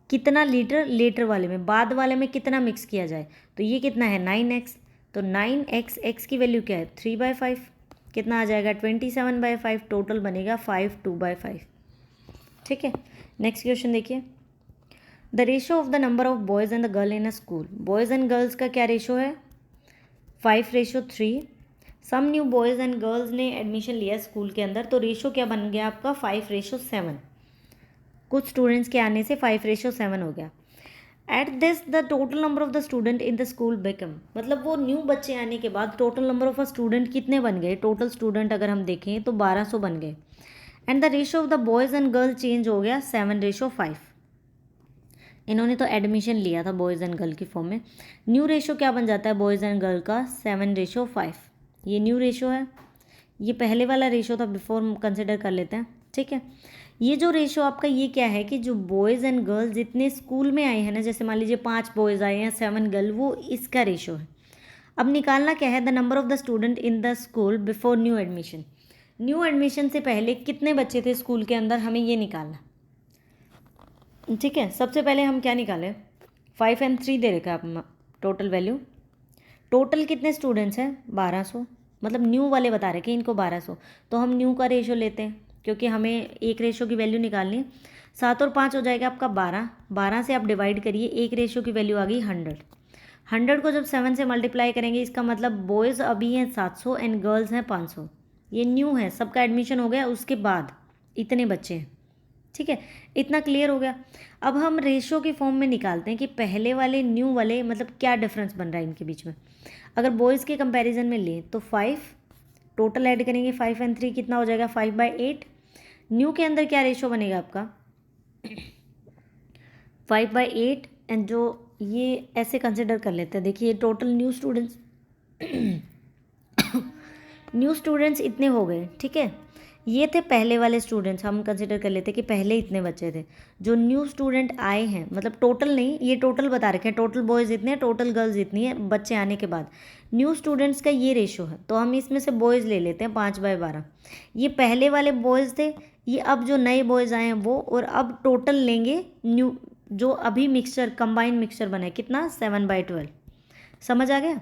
कितना लीटर लेटर वाले में, बाद वाले में कितना मिक्स किया जाए, तो ये कितना है 9x, तो 9x, x की वैल्यू क्या है 3/5, कितना आ जाएगा 27/5, टोटल बनेगा 5/2/5, ठीक है। नेक्स्ट क्वेश्चन देखिए, the ratio of the number of boys and the girl in a school, boys and girls का क्या रेशो है 5:3। Some new boys and girls ने एडमिशन लिया स्कूल के अंदर, तो रेशो क्या बन गया आपका 5:7, कुछ स्टूडेंट्स के आने से 5:7 हो गया। At this the total number of the student in the school become, मतलब वो न्यू बच्चे आने के बाद total number of a student कितने बन गए, टोटल स्टूडेंट अगर हम देखें तो 1200 बन गए। And the ratio of the boys and girl change हो गया 7:5। इन्होंने तो एडमिशन लिया था बॉयज़ एंड गर्ल की फॉर्म में, न्यू रेशो क्या बन जाता है बॉयज़ एंड गर्ल का 7:5, ये न्यू रेशो है। ये पहले वाला रेशो था बिफोर कंसिडर कर लेते हैं, ठीक है। ये जो रेशो आपका ये क्या है कि जो बॉयज़ एंड गर्ल्स जितने स्कूल में आए हैं ना, जैसे मान लीजिए 5 बॉयज़ आए हैं 7 गर्ल, वो इसका रेशो है। अब निकालना क्या है, the number of the student in the school before new admission, new admission से पहले कितने बच्चे थे स्कूल के अंदर, हमें ये निकालना, ठीक है। सबसे पहले हम क्या निकालें, 5 और 3 दे रखा है टोटल वैल्यू, टोटल कितने स्टूडेंट्स हैं 1200, मतलब न्यू वाले बता रहे कि इनको 1200, तो हम न्यू का रेशो लेते हैं क्योंकि हमें एक रेशो की वैल्यू निकालनी है। 7 और 5 हो जाएगा आपका 12, 12 से आप डिवाइड करिए, एक रेशो की वैल्यू आ गई 100, 100 को जब 7 से मल्टीप्लाई करेंगे, इसका मतलब बॉयज़ अभी हैं 700 एंड गर्ल्स हैं 500, ये न्यू है, सबका एडमिशन हो गया उसके बाद इतने बच्चे हैं, ठीक है। इतना क्लियर हो गया। अब हम रेशो की फॉर्म में निकालते हैं कि पहले वाले न्यू वाले मतलब क्या डिफरेंस बन रहा है इनके बीच में। अगर बॉयज़ के कंपैरिजन में लें तो 5, टोटल ऐड करेंगे 5 और 3 कितना हो जाएगा 5/8। न्यू के अंदर क्या रेशो बनेगा आपका 5/8, एंड जो ये ऐसे कंसिडर कर लेते हैं, देखिए total new students new students इतने हो गए, ठीक है। ये थे पहले वाले स्टूडेंट्स, हम कंसिडर कर लेते हैं कि पहले इतने बच्चे थे। जो न्यू स्टूडेंट आए हैं, मतलब टोटल नहीं, ये टोटल बता रखे हैं, टोटल बॉयज़ इतने हैं, टोटल गर्ल्स इतनी है बच्चे आने के बाद, न्यू स्टूडेंट्स का ये रेशो है, तो हम इसमें से बॉयज़ ले लेते हैं 5/12। ये पहले वाले बॉयज़ थे, ये अब जो नए बॉयज़ आए हैं वो, और अब टोटल लेंगे न्यू जो अभी मिक्सचर कंबाइंड मिक्सचर बना है कितना 7/12, समझ आ गया।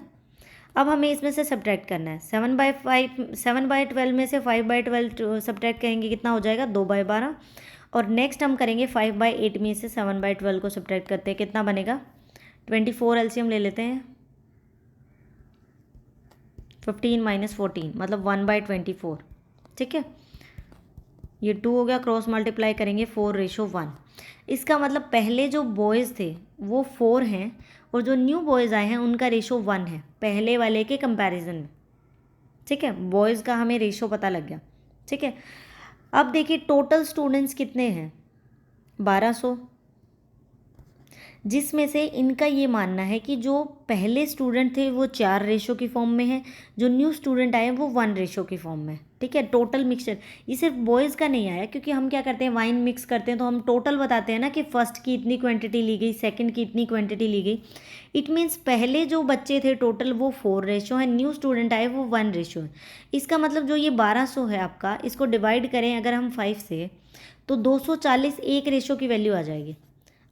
अब हमें इसमें से सब्ट्रैक्ट करना है, 7/12 में से 5/12 सब्ट्रैक्ट करेंगे कितना हो जाएगा 2/12, और नेक्स्ट हम करेंगे 5/8 में से 7/12 को सब्ट्रैक्ट करते हैं, कितना बनेगा 24, एलसीएम ले लेते हैं, 15 - 14 मतलब 1/24, ठीक है। ये 2 हो गया, क्रॉस मल्टीप्लाई करेंगे 4:1। इसका मतलब पहले जो बॉयज़ थे वो 4 हैं, और जो न्यू बॉयज़ आए हैं उनका रेशो 1 है पहले वाले के कंपैरिजन में, ठीक है। बॉयज़ का हमें रेशो पता लग गया, ठीक है। अब देखिए टोटल स्टूडेंट्स कितने हैं 1200, जिसमें से इनका ये मानना है कि जो पहले स्टूडेंट थे वो 4 रेशो की फॉर्म में है, जो न्यू स्टूडेंट आए वो 1 रेशो की फॉर्म में, ठीक है। टोटल मिक्सचर ये सिर्फ बॉयज़ का नहीं आया, क्योंकि हम क्या करते हैं वाइन मिक्स करते हैं तो हम टोटल बताते हैं ना कि फर्स्ट की इतनी क्वांटिटी ली गई, सेकंड की इतनी क्वांटिटी ली गई। इट मीन्स पहले जो बच्चे थे टोटल वो 4 रेशो है, न्यू स्टूडेंट आए वो 1 रेशो है। इसका मतलब जो ये 1200 है आपका, इसको डिवाइड करें अगर हम 5 से, तो 240 एक रेशो की वैल्यू आ जाएगी।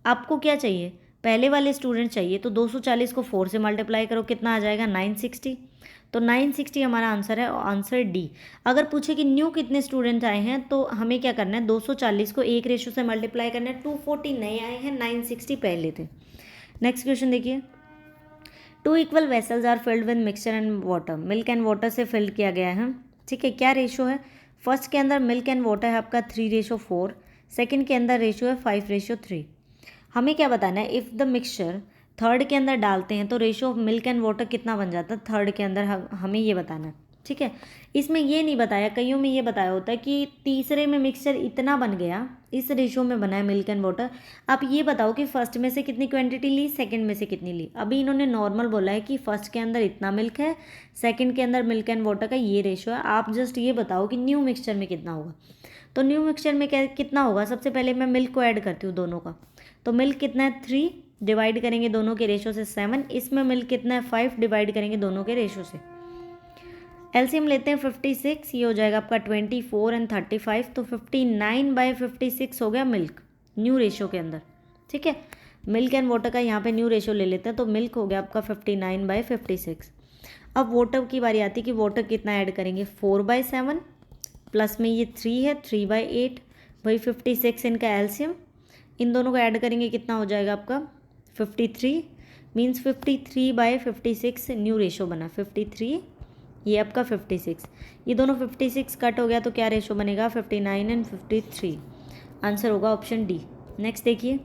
आपको क्या चाहिए, पहले वाले स्टूडेंट चाहिए, तो 240 को 4 से मल्टीप्लाई करो, कितना आ जाएगा 960, तो 960 हमारा आंसर है, आंसर डी। अगर पूछे कि न्यू कितने स्टूडेंट आए हैं, तो हमें क्या करना है 240 को एक रेशो से मल्टीप्लाई करना है, 240 नए आए हैं, 960 पहले थे। नेक्स्ट क्वेश्चन देखिए, 2 equal vessels are filled with mixture and water, milk and water से फिल्ड किया गया है, ठीक है। क्या रेशो है, फर्स्ट के अंदर मिल्क एंड वाटर है आपका 3:4, सेकेंड के अंदर रेशो है 5:3। हमें क्या बताना है, इफ़ द मिक्सचर थर्ड के अंदर डालते हैं तो ratio of milk and water कितना बन जाता है थर्ड के अंदर, हमें ये बताना है, ठीक है। इसमें ये नहीं बताया, कईयों में ये बताया होता है कि तीसरे में मिक्सचर इतना बन गया, इस रेशो में बना है मिल्क एंड वाटर, आप ये बताओ कि फर्स्ट में से कितनी क्वांटिटी ली, सेकंड में से कितनी ली। अभी इन्होंने नॉर्मल बोला है कि फर्स्ट के अंदर इतना मिल्क है, सेकंड के अंदर मिल्क एंड वाटर का ये रेशो है, आप जस्ट ये बताओ कि न्यू मिक्सचर में कितना होगा। तो न्यू मिक्सचर में कितना होगा, सबसे पहले मैं मिल्क को ऐड करती हूँ दोनों का। तो मिल्क कितना है 3, डिवाइड करेंगे दोनों के रेशो से 7, इसमें मिल्क कितना है 5, डिवाइड करेंगे दोनों के रेशो से। एलसीएम लेते हैं 56, ये हो जाएगा आपका 24 एंड 35, तो 59/56 हो गया मिल्क न्यू रेशो के अंदर। ठीक है, मिल्क एंड वाटर का यहाँ पे न्यू रेशो ले लेते हैं, तो मिल्क हो गया आपका 59/56। अब वाटर की बारी आती है कि वाटर कितना ऐड करेंगे, 4/7 प्लस में ये 3 है, 3/8, वही 56 इनका एलसीएम, इन दोनों को ऐड करेंगे कितना हो जाएगा आपका 53, मीन्स 53/56 न्यू रेशो बना 53, ये आपका 56, ये दोनों 56 कट हो गया तो क्या रेशो बनेगा 59 एंड 53, आंसर होगा ऑप्शन डी। नेक्स्ट देखिए,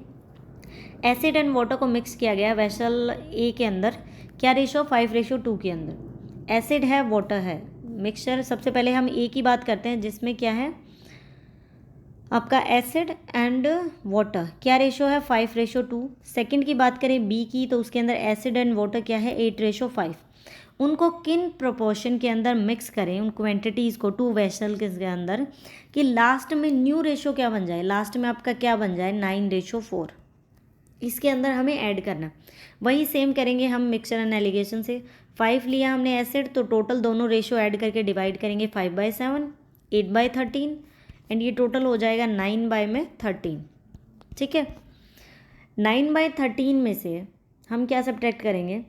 एसिड एंड वाटर को मिक्स किया गया वेसल ए के अंदर, क्या रेशो 5:2 के अंदर। एसिड है, वाटर है, मिक्सचर, सबसे पहले हम ए की बात करते हैं जिसमें क्या है आपका एसिड एंड वाटर, क्या रेशो है 5:2। सेकंड की बात करें बी की, तो उसके अंदर एसिड एंड वाटर क्या है 8:5। उनको किन प्रोपोर्शन के अंदर मिक्स करें उन क्वांटिटीज़ को टू वेसल के अंदर कि लास्ट में न्यू रेशो क्या बन जाए, लास्ट में आपका क्या बन जाए 9:4, इसके अंदर हमें ऐड करना। वही सेम करेंगे हम मिक्सचर एंड एलिगेशन से। 5 लिया हमने एसिड, तो टोटल दोनों रेशो ऐड करके डिवाइड करेंगे 5/7, 8/13 एंड ये टोटल हो जाएगा 9/13। ठीक है, 9/13 में से हम क्या सब्ट्रैक्ट करेंगे,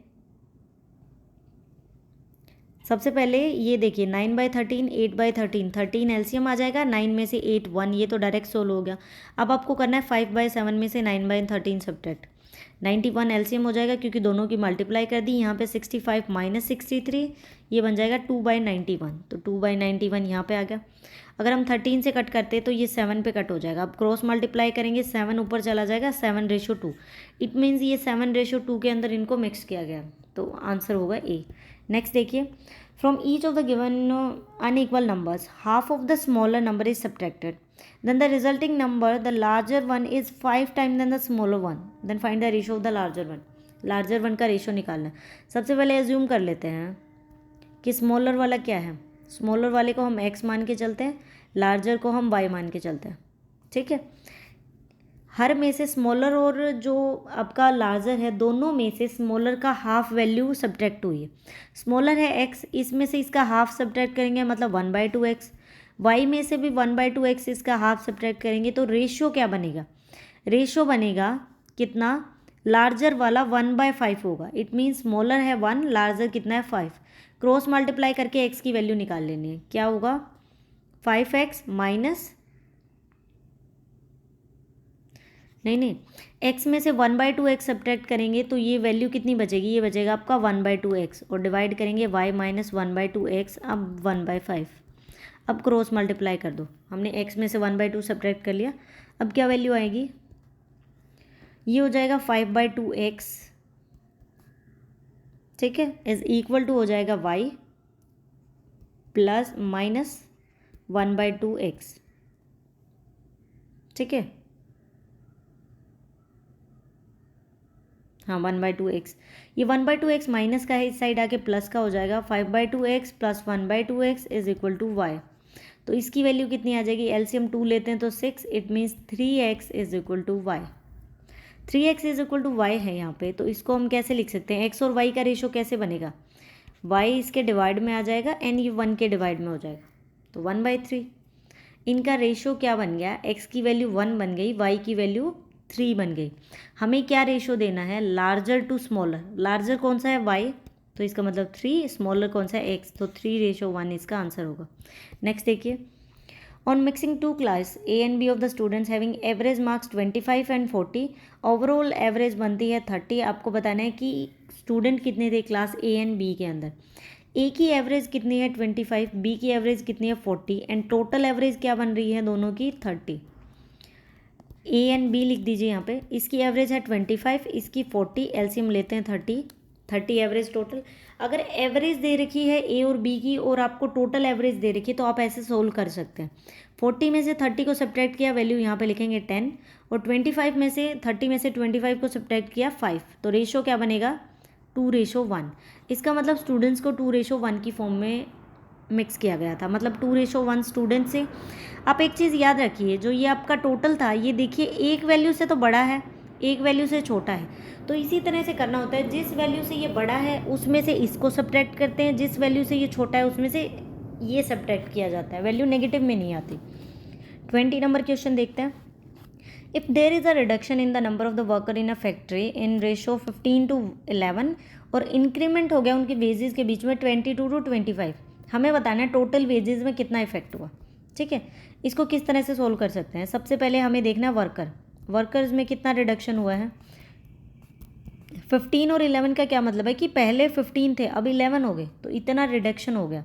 सबसे पहले ये देखिए 9/13, 8/13, 13 एलसीएम आ जाएगा, 9 में से 8 1, ये तो डायरेक्ट सोल्व हो गया। अब आपको करना है 5/7 में से 9/13 सब्ट्रैक्ट, 91 एलसीएम हो जाएगा क्योंकि दोनों की मल्टीप्लाई कर दी, यहाँ पे 65 माइनस 63, ये बन जाएगा 2/91, तो 2/91 यहाँ पे आ गया। अगर हम 13 से कट करते तो ये 7 पे कट हो जाएगा, अब क्रॉस मल्टीप्लाई करेंगे 7 ऊपर चला जाएगा 7:2, इट मीन्स ये 7:2 के अंदर इनको मिक्स किया गया, तो आंसर होगा ए। नेक्स्ट देखिए, from each of the given unequal numbers half of the smaller number is subtracted, then the resulting number the larger one is 5 times than the smaller one, then find the ratio of the larger one। larger one का ratio निकालना है। सबसे पहले assume कर लेते हैं कि smaller वाला क्या है, स्मॉलर वाले को हम x मान के चलते हैं, लार्जर को हम y मान के चलते हैं। ठीक है, हर में से स्मॉलर और जो आपका लार्जर है दोनों में से स्मॉलर का हाफ वैल्यू सब्ट्रैक्ट हुई है। स्मॉलर है x, इसमें से इसका हाफ सब्ट्रैक्ट करेंगे मतलब 1/2x, y में से भी 1/2x इसका हाफ सब्ट्रैक्ट करेंगे, तो रेशियो क्या बनेगा, रेशियो बनेगा कितना, लार्जर वाला 1/5 होगा, इट मीन्स स्मॉलर है 1, लार्जर कितना है 5, क्रॉस मल्टीप्लाई करके x की वैल्यू निकाल लेनी है, क्या होगा 5x माइनस नहीं x में से 1/2x सब्ट्रैक्ट करेंगे तो ये वैल्यू कितनी बचेगी, ये बचेगा आपका 1/2x, और डिवाइड करेंगे y माइनस 1/2x, अब 1/5, अब क्रॉस मल्टीप्लाई कर दो, हमने x में से 1/2 सब्ट्रैक्ट कर लिया, अब क्या वैल्यू आएगी, ये हो जाएगा 5/2x, ठीक है, इज इक्वल टू हो जाएगा y प्लस माइनस 1/2x। ठीक है, हाँ 1/2x, ये 1/2x माइनस का है, इस साइड आके प्लस का हो जाएगा, 5/2x plus 1/2x is equal to y, तो इसकी वैल्यू कितनी आ जाएगी, एलसीएम 2 लेते हैं तो 6, it means 3x is equal to y। 3x is equal to y है यहाँ पे, तो इसको हम कैसे लिख सकते हैं, x और y का रेशो कैसे बनेगा, y इसके डिवाइड में आ जाएगा एंड ये 1 के डिवाइड में हो जाएगा, तो 1/3, इनका रेशो क्या बन गया, x की वैल्यू 1 बन गई, y की वैल्यू 3 बन गई। हमें क्या रेशो देना है, लार्जर टू स्मॉलर, लार्जर कौन सा है y, तो इसका मतलब 3, स्मॉलर कौन सा है x, तो 3:1 इसका आंसर होगा। नेक्स्ट देखिए, on mixing two class A and B of the students having average marks 25 and 40, overall average बनती है 30। आपको बताना है कि स्टूडेंट कितने थे क्लास ए एंड बी के अंदर, ए की एवरेज कितनी है 25, बी की एवरेज कितनी है 40 एंड टोटल एवरेज क्या बन रही है दोनों की 30। ए एंड बी लिख दीजिए यहाँ पे, इसकी एवरेज है 25, इसकी 40, एलसीएम लेते हैं 30, 30 एवरेज टोटल। अगर एवरेज दे रखी है ए और बी की और आपको टोटल एवरेज दे रखी है तो आप ऐसे सोल्व कर सकते हैं। 40 में से 30 को सब्ट्रैक्ट किया, वैल्यू यहाँ पे लिखेंगे 10, और 25 में से 30 में से 25 को सब्ट्रैक्ट किया 5, तो रेशो क्या बनेगा 2:1। इसका मतलब स्टूडेंट्स को 2:1 की फॉर्म में मिक्स किया गया था, मतलब 2:1 स्टूडेंट से। आप एक चीज़ याद रखिए, जो ये आपका टोटल था ये देखिए एक वैल्यू से तो बड़ा है, एक वैल्यू से छोटा है, तो इसी तरह से करना होता है। जिस वैल्यू से ये बड़ा है उसमें से इसको सब्ट्रैक्ट करते हैं, जिस वैल्यू से ये छोटा है उसमें से ये सब्ट्रैक्ट किया जाता है, वैल्यू नेगेटिव में नहीं आती। 20 नंबर क्वेश्चन देखते हैं। If there is a reduction in the number of the worker in a factory in ratio 15:11 और इंक्रीमेंट हो गया उनके वेजेस के बीच में 22:25, हमें बताना है टोटल वेजेस में कितना इफेक्ट हुआ। ठीक है, इसको किस तरह से सोल्व कर सकते हैं। सबसे पहले हमें देखना है वर्कर्स में कितना रिडक्शन हुआ है। 15 और 11 का क्या मतलब है कि पहले 15 थे अब 11 हो गए, तो इतना रिडक्शन हो गया।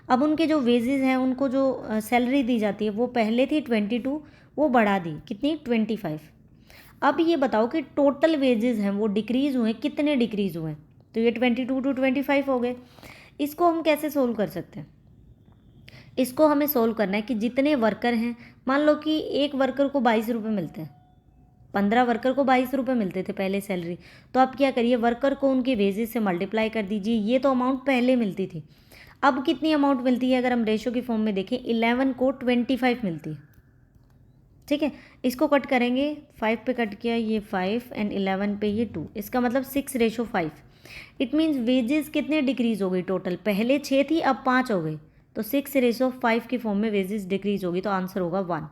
अब उनके जो वेजेस हैं, उनको जो सैलरी दी जाती है वो पहले थी 22, वो बढ़ा दी कितनी 25। अब ये बताओ कि टोटल वेजेस हैं वो डिक्रीज़ हुए, कितने डिक्रीज़ हुए, तो ये 22 to 25 हो गए। इसको हम कैसे सोल्व कर सकते हैं। इसको हमें सोल्व करना है कि जितने वर्कर हैं, मान लो कि एक वर्कर को 22 रुपये मिलते हैं, 15 वर्कर को 22 रुपये मिलते थे पहले सैलरी, तो आप क्या करिए वर्कर को उनके वेजेस से मल्टीप्लाई कर दीजिए। ये तो अमाउंट पहले मिलती थी, अब कितनी अमाउंट मिलती है। अगर हम रेशो की फॉर्म में देखें 11 को 25 मिलती है। ठीक है, इसको कट करेंगे, 5 पे कट किया ये 5 एंड 11 पे ये 2, इसका मतलब 6:5। इट मीन्स वेजेस कितने डिक्रीज हो गई टोटल, पहले 6 थी अब 5 हो गई, तो 6:5 की फॉर्म में वेजेस डिक्रीज होगी, तो आंसर होगा 1।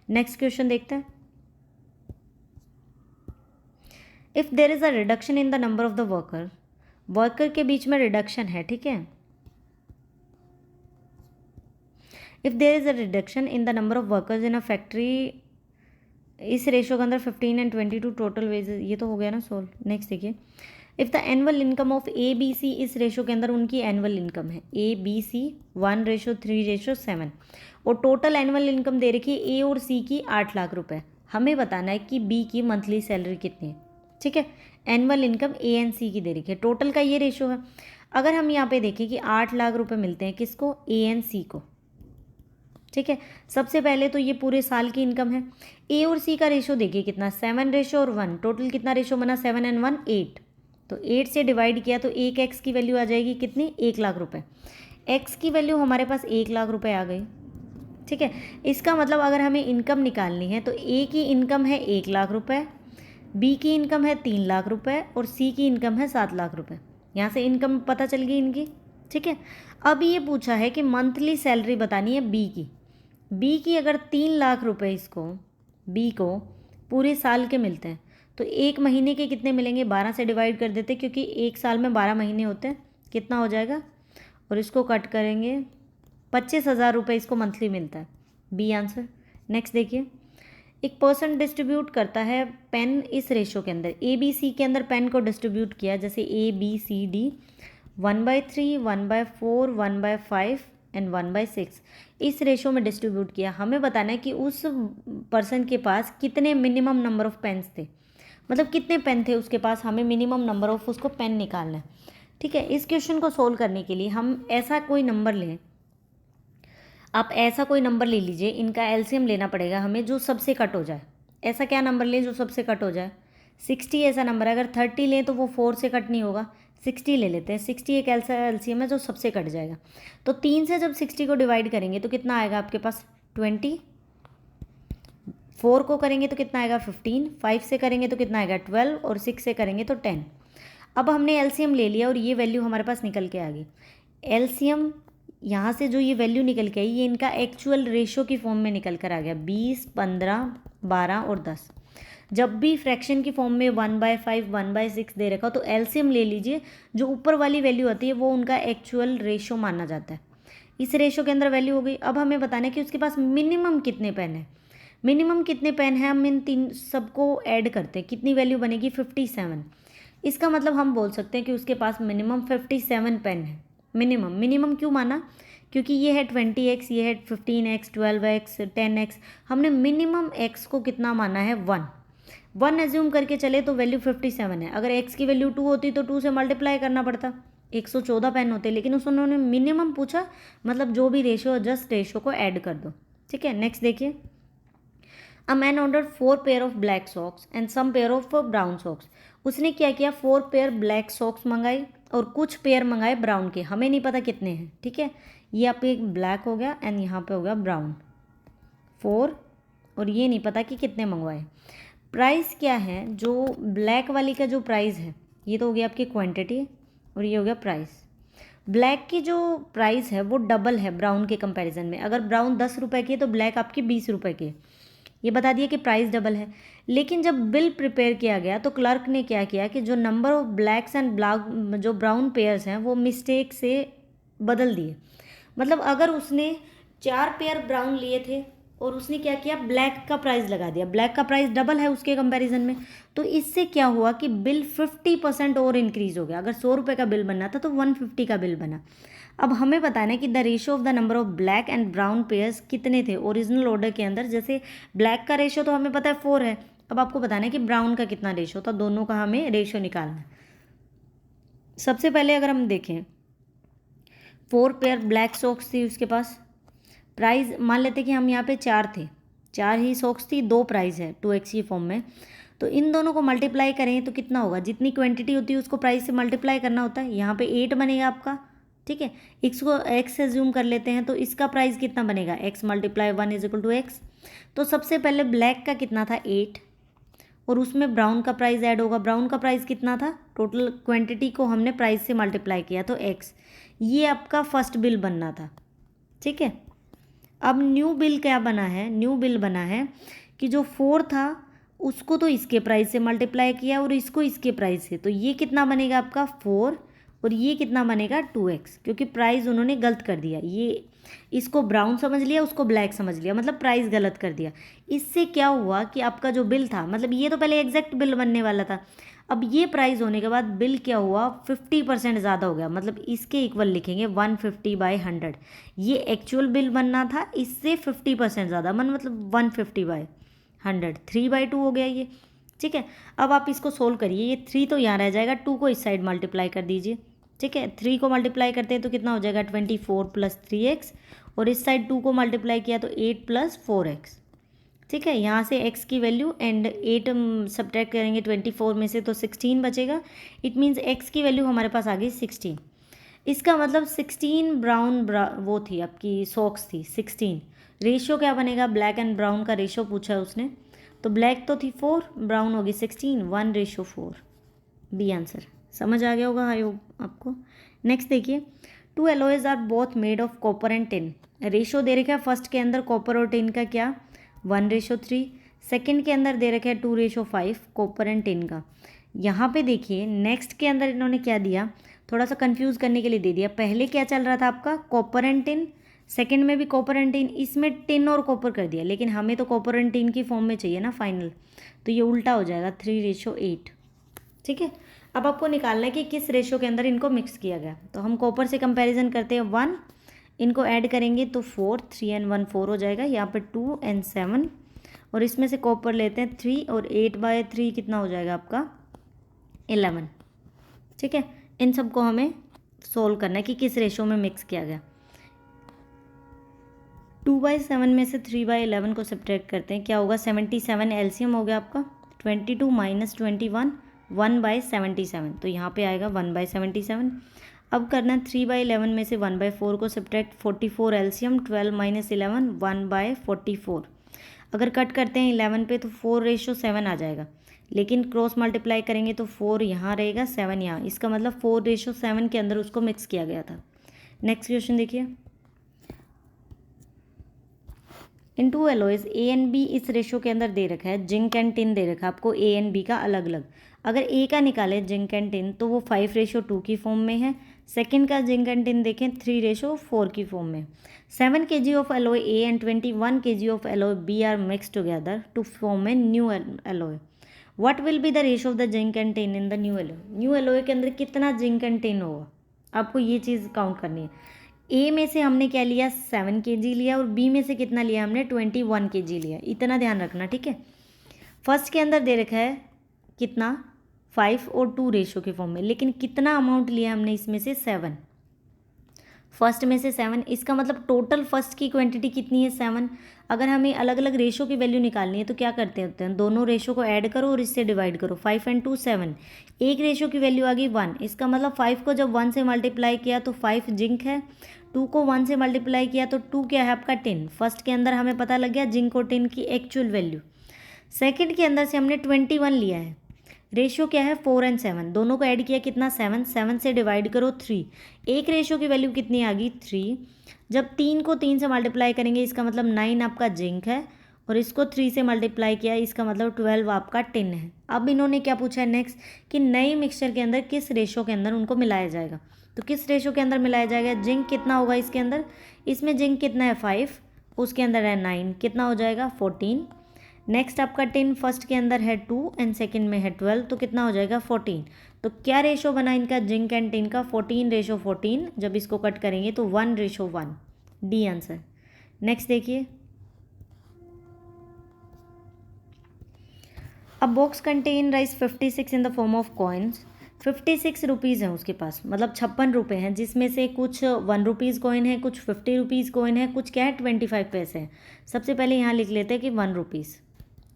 नेक्स्ट क्वेश्चन देखते हैं। If there is a reduction in the number of the worker के बीच में रिडक्शन है, ठीक है। If there is a reduction in the number of workers in a factory, इस रेशो के अंदर 15 एंड 22 टोटल वेजेस, ये तो हो गया ना सोल्व। नेक्स्ट देखिए, if the annual income of A B C, इस रेशो के अंदर उनकी एनुअल इनकम है ए बी सी 1:3:7, और टोटल एनुअल इनकम दे रखी है ए और सी की 8 लाख रुपए। हमें बताना है कि बी की मंथली सैलरी कितनी है। ठीक है, एनुअल इनकम ए एंड सी की दे रखी है, टोटल का ये रेशो है। अगर हम यहाँ पे देखें कि 8 लाख रुपए मिलते हैं किसको, ए एंड सी को। ठीक है, सबसे पहले तो ये पूरे साल की इनकम है। ए और सी का रेशो देखिए कितना, 7:1, टोटल कितना रेशो बना 7 and 1 8, तो 8 से डिवाइड किया तो एक एक्स की वैल्यू आ जाएगी कितनी, 1 लाख रुपए। एक्स की वैल्यू हमारे पास 1 लाख रुपए आ गई। ठीक है, इसका मतलब अगर हमें इनकम निकालनी है तो ए की इनकम है 1 लाख रुपए, बी की इनकम है 3 लाख रुपए और सी की इनकम है 7 लाख रुपए। यहाँ से इनकम पता चल गई इनकी। ठीक है, अब ये पूछा है कि मंथली सैलरी बतानी है बी की अगर 3 लाख रुपए इसको बी को पूरे साल के मिलते हैं, तो एक महीने के कितने मिलेंगे, 12 से डिवाइड कर देते क्योंकि एक साल में 12 महीने होते हैं, कितना हो जाएगा, और इसको कट करेंगे 25,000 रुपये इसको मंथली मिलता है, बी आंसर। नेक्स्ट देखिए, एक पर्सन डिस्ट्रीब्यूट करता है पेन इस रेशो के अंदर, ए बी सी के अंदर पेन को डिस्ट्रीब्यूट किया, जैसे A B C D 1/3 1/4 1/5 and 1/6 इस रेशो में डिस्ट्रीब्यूट किया। हमें बताना है कि उस पर्सन के पास कितने मिनिमम नंबर ऑफ पेन्स थे, मतलब कितने पेन थे उसके पास, हमें मिनिमम नंबर ऑफ उसको पेन निकालना है। ठीक है, इस क्वेश्चन को सोल्व करने के लिए हम ऐसा कोई नंबर लें, आप ऐसा कोई नंबर ले लीजिए, इनका एलसीएम लेना पड़ेगा हमें जो सबसे कट हो जाए। ऐसा क्या नंबर लें जो सबसे कट हो जाए, 60 ऐसा नंबर है। अगर 30 लें तो वो 4 से कट नहीं होगा, 60 ले लेते हैं, 60 एक ऐसा एलसीएम है जो सबसे कट जाएगा। तो 3 से जब 60 को डिवाइड करेंगे तो कितना आएगा आपके पास 20, 4 को करेंगे तो कितना आएगा 15, 5 से करेंगे तो कितना आएगा 12 और 6 से करेंगे तो 10। अब हमने एलसीएम ले लिया और ये वैल्यू हमारे पास निकल के आ गई। एलसीएम यहाँ से जो ये वैल्यू निकल के आई ये इनका एक्चुअल रेशो की फॉर्म में निकल कर आ गया, 20 15 12 और 10। जब भी फ्रैक्शन की फॉर्म में 1/5 1/6 दे रखा हो तो एलसीएम ले लीजिए, जो ऊपर वाली वैल्यू आती है वो उनका एक्चुअल रेशो माना जाता है। इस रेशो के अंदर वैल्यू हो गई। अब हमें बताना है कि उसके पास मिनिमम कितने पेन है, मिनिमम कितने पेन है, हम इन तीन सबको ऐड करते हैं, कितनी वैल्यू बनेगी 57। इसका मतलब हम बोल सकते हैं कि उसके पास मिनिमम 57 पेन है। मिनिमम क्यों माना, क्योंकि ये है 20x, ये है 15x 12x 10x, हमने मिनिमम x को कितना माना है 1। 1 एज्यूम करके चले तो वैल्यू 57 है, अगर x की वैल्यू 2 होती तो 2 से मल्टीप्लाई करना पड़ता, 114 पेन होते, लेकिन उस उन्होंने मिनिमम पूछा, मतलब जो भी रेशियो जस्ट रेशियो को ऐड कर दो। ठीक है, नेक्स्ट देखिए, a man order 4 pair of black socks and some pair of brown socks. उसने क्या किया, 4 पेयर ब्लैक सॉक्स मंगाए और कुछ पेयर मंगाए ब्राउन के, हमें नहीं पता कितने हैं। ठीक है, ये आप एक ब्लैक हो गया एंड यहाँ पे हो गया ब्राउन 4, और ये नहीं पता कि कितने मंगवाए। प्राइस क्या है, जो ब्लैक वाली का जो प्राइस है, ये तो हो गया आपकी क्वांटिटी और ये हो गया प्राइस। ब्लैक की जो प्राइस है वो डबल है ब्राउन के कंपैरिजन में, अगर ब्राउन 10 रुपये की है तो ब्लैक आपकी 20 रुपये की है, ये बता दिया कि प्राइस डबल है। लेकिन जब बिल प्रिपेयर किया गया तो क्लर्क ने क्या किया कि जो number of blacks and black जो ब्राउन पेयर्स हैं वो मिस्टेक से बदल दिए। मतलब अगर उसने 4 पेयर ब्राउन लिए थे और उसने क्या किया, ब्लैक का प्राइस लगा दिया, ब्लैक का प्राइस डबल है उसके कंपैरिजन में, तो इससे क्या हुआ कि बिल 50% और इंक्रीज हो गया। अगर 100 रुपये का बिल बनना था तो 150 का बिल बना। अब हमें बताना है कि the ratio of the number of black and brown pairs कितने थे ओरिजिनल ऑर्डर के अंदर। जैसे ब्लैक का रेशियो तो हमें पता है 4 है, अब आपको बताना है कि ब्राउन का कितना रेशियो था, दोनों का हमें रेशियो निकालना है। सबसे पहले अगर हम देखें 4 पेयर ब्लैक सॉक्स थी उसके पास, प्राइस मान लेते कि हम यहाँ पे 4 थे, 4 ही सॉक्स थी, 2 प्राइस है 2x की फॉर्म में, तो इन दोनों को मल्टीप्लाई करें तो कितना होगा, जितनी क्वांटिटी होती है उसको प्राइस से मल्टीप्लाई करना होता है। यहाँ पे 8 बनेगा आपका। ठीक है, इसको x से जूम कर लेते हैं तो इसका प्राइस कितना बनेगा, x multiply 1 is equal to x. तो सबसे पहले ब्लैक का कितना था 8, और उसमें ब्राउन का प्राइस ऐड होगा, ब्राउन का प्राइस कितना था, टोटल क्वांटिटी को हमने प्राइस से मल्टीप्लाई किया तो x, ये आपका फर्स्ट बिल बनना था। ठीक है, अब न्यू बिल क्या बना है, न्यू बिल बना है कि जो 4 था उसको तो इसके प्राइस से मल्टीप्लाई किया और इसको इसके प्राइस से, तो ये कितना बनेगा आपका 4 और ये कितना बनेगा 2x, क्योंकि प्राइस उन्होंने गलत कर दिया, ये इसको ब्राउन समझ लिया उसको ब्लैक समझ लिया, मतलब प्राइस गलत कर दिया। इससे क्या हुआ कि आपका जो बिल था, मतलब ये तो पहले एग्जैक्ट बिल बनने वाला था, अब ये प्राइस होने के बाद बिल क्या हुआ 50% ज़्यादा हो गया, मतलब इसके इक्वल लिखेंगे 150/100, ये एक्चुअल बिल बनना था, इससे 50% ज़्यादा मतलब 150/100, 3/2 हो गया ये। ठीक है, अब आप इसको सोल्व करिए, ये 3 तो यहाँ रह जाएगा, 2 को इस साइड मल्टीप्लाई कर दीजिए। ठीक है, 3 को मल्टीप्लाई करते हैं तो कितना हो जाएगा 24 + 3x, और इस साइड 2 को मल्टीप्लाई किया तो 8 + 4x। ठीक है, यहाँ से x की वैल्यू एंड 8 सब्ट्रैक्ट करेंगे 24 में से तो 16 बचेगा, इट मीन्स x की वैल्यू हमारे पास आ गई 16। इसका मतलब 16 वो थी आपकी सॉक्स थी 16। रेशियो क्या बनेगा, ब्लैक एंड ब्राउन का रेशियो पूछा है उसने, तो ब्लैक तो थी 4, ब्राउन होगी 16, 1:4, बी आंसर। समझ आ गया होगा आई होप आपको। नेक्स्ट देखिए, 2 alloys are both made of copper and tin. Ratio दे रखा है फर्स्ट के अंदर कॉपर और टिन का क्या 1:3, सेकंड के अंदर दे रखा है 2:5 कॉपर एंड टिन का। यहाँ पे देखिए नेक्स्ट के अंदर इन्होंने क्या दिया, थोड़ा सा कंफ्यूज करने के लिए दे दिया। पहले क्या चल रहा था आपका कॉपर एंड टिन, सेकंड में भी कॉपर एंड टिन, इसमें टिन और कॉपर कर दिया, लेकिन हमें तो कॉपर एंड टिन की फॉर्म में चाहिए ना फाइनल, तो ये उल्टा हो जाएगा 3:8। ठीक है, अब आपको निकालना है कि किस रेशियो के अंदर इनको मिक्स किया गया। तो हम कॉपर से कंपैरिजन करते हैं 1, इनको ऐड करेंगे तो 4, 3 and 1 4 हो जाएगा, यहाँ पे 2 and 7, और इसमें से कॉपर लेते हैं 3, और 8/3 कितना हो जाएगा आपका 11। ठीक है, इन सबको हमें सोल्व करना है कि किस रेशियो में मिक्स किया गया। 2/7 में से 3/11 को सब्ट्रैक्ट करते हैं, क्या होगा 77, एलसीएम हो गया आपका 22 - 21, 1/77, तो यहाँ पे आएगा 1/77। अब करना 3/11 में से 1/4 को सब्ट्रैक्ट, 44 एलसीएम, 12 - 11, 1/44। अगर कट करते हैं 11 पे तो 4:7 आ जाएगा, लेकिन क्रॉस मल्टीप्लाई करेंगे तो 4 यहाँ रहेगा 7 यहाँ, इसका मतलब 4:7 के अंदर उसको मिक्स किया गया था। नेक्स्ट क्वेश्चन देखिए, इन 2 एलॉयज ए एंड बी इस रेशो के अंदर दे रखा है, जिंक एंड टिन दे रखा है आपको ए एंड बी का अलग अलग। अगर ए का निकाले जिंक एंड टिन तो वो 5:2 की फॉर्म में है, सेकंड का जिंक एंड टिन देखें 3:4 की फॉर्म में। 7 kg of alloy A and 21 kg of alloy B are mix together to form a new alloy. What will be the ratio of the zinc and tin in the new alloy. New alloy के अंदर कितना zinc and tin होगा, आपको ये चीज़ count करनी है। ए में से हमने क्या लिया 7 kg लिया, और बी में से कितना लिया हमने 21 kg लिया, इतना ध्यान रखना। ठीक है, फर्स्ट के अंदर दे रखा है कितना 5 और 2 रेशो के फॉर्म में, लेकिन कितना अमाउंट लिया हमने इसमें से 7, फर्स्ट में से 7, इसका मतलब टोटल फर्स्ट की क्वांटिटी कितनी है 7। अगर हमें अलग अलग रेशो की वैल्यू निकालनी है तो क्या करते होते हैं, दोनों रेशो को ऐड करो और इससे डिवाइड करो, 5 एंड 2 7, एक रेशो की वैल्यू आ गई 1, इसका मतलब 5 को जब 1 से मल्टीप्लाई किया तो 5 जिंक है, 2 को 1 से मल्टीप्लाई किया तो 2 क्या है आपका 10। फर्स्ट के अंदर हमें पता लग गया जिंक और टिन की एक्चुअल वैल्यू। सेकंड के अंदर से हमने 21 लिया है, रेशियो क्या है 4 एंड 7, दोनों को ऐड किया कितना 7, 7 से डिवाइड करो 3, एक रेशियो की वैल्यू कितनी आ गई 3। जब 3 को 3 से मल्टीप्लाई करेंगे इसका मतलब 9 आपका जिंक है, और इसको 3 से मल्टीप्लाई किया इसका मतलब 12 आपका टिन है। अब इन्होंने क्या पूछा है नेक्स्ट कि नए मिक्सचर के अंदर किस रेशियो के अंदर उनको मिलाया जाएगा, तो किस रेशियो के अंदर मिलाया जाएगा, जिंक कितना होगा इसके अंदर, इसमें जिंक कितना है 5, उसके अंदर है 9, कितना हो जाएगा 14। नेक्स्ट आपका 10 फर्स्ट के अंदर है 2 एंड सेकंड में है 12, तो कितना हो जाएगा 14। तो क्या रेशो बना इनका जिंक एंड टिन का 14:14, जब इसको कट करेंगे तो 1:1, डी आंसर। नेक्स्ट देखिए, अब box contain rice 56 in the form of coins, 56 rupees हैं उसके पास, मतलब 56 रुपये हैं, जिसमें से कुछ 1 रुपीज़ कॉइन है, कुछ 50 रुपीज़ कॉइन है, कुछ क्या है 25 पैसे हैं। सबसे पहले यहाँ लिख लेते हैं कि 1 रुपीज़,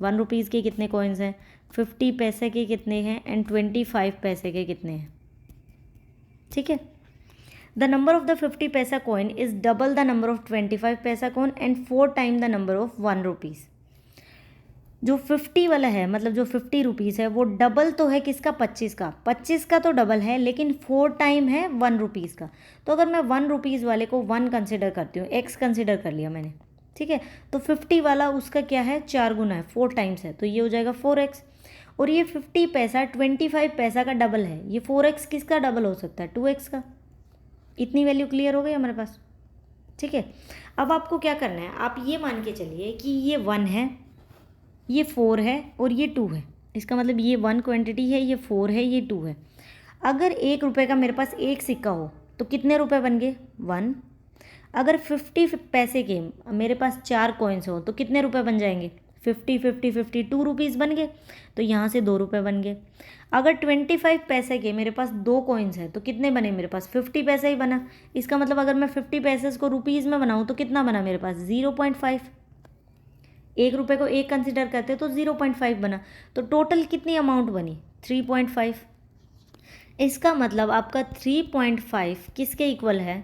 1 रुपीज़ के कितने कॉइन्स हैं, 50 पैसे के कितने हैं एंड 25 पैसे के कितने हैं। ठीक है, द नंबर ऑफ द 50 पैसा coin is double the number of 25 पैसा coin and 4 time the number of 1 rupees. जो 50 वाला है, मतलब जो 50 रुपीज़ है वो डबल तो है किसका 25 का, 25 का तो डबल है, लेकिन 4 टाइम है 1 रुपीज़ का। तो अगर मैं 1 रुपीज़ वाले को 1 कंसिडर करती हूँ, एक्स कंसिडर कर लिया मैंने, ठीक है, तो 50 वाला उसका क्या है 4 गुना है, 4 टाइम्स है, तो ये हो जाएगा 4x। और ये 50 पैसा 25 पैसा का डबल है, ये 4x किसका डबल हो सकता है 2x का। इतनी वैल्यू क्लियर हो गई हमारे पास। ठीक है, अब आपको क्या करना है, आप ये मान के चलिए कि ये 1 है, ये 4 है और ये 2 है, इसका मतलब ये 1 क्वांटिटी है, ये 4 है, ये 2 है। अगर 1 रुपये का मेरे पास एक सिक्का हो तो कितने रुपए बन गए 1। अगर 50 पैसे के मेरे पास 4 कॉइन्स हो तो कितने रुपए बन जाएंगे 50 50 50 2 रुपीज़ बन गए, तो यहाँ से 2 रुपये बन गए। अगर 25 पैसे के मेरे पास 2 कॉइन्स हैं तो कितने बने मेरे पास 50 पैसा ही बना। इसका मतलब अगर मैं 50 पैसे को रुपीज़ में बनाऊँ तो कितना बना मेरे पास 0.5, 1 रुपये को 1 कंसिडर करते तो 0.5 बना, तो टोटल कितनी अमाउंट बनी 3.5। इसका मतलब आपका 3.5 किसके इक्वल है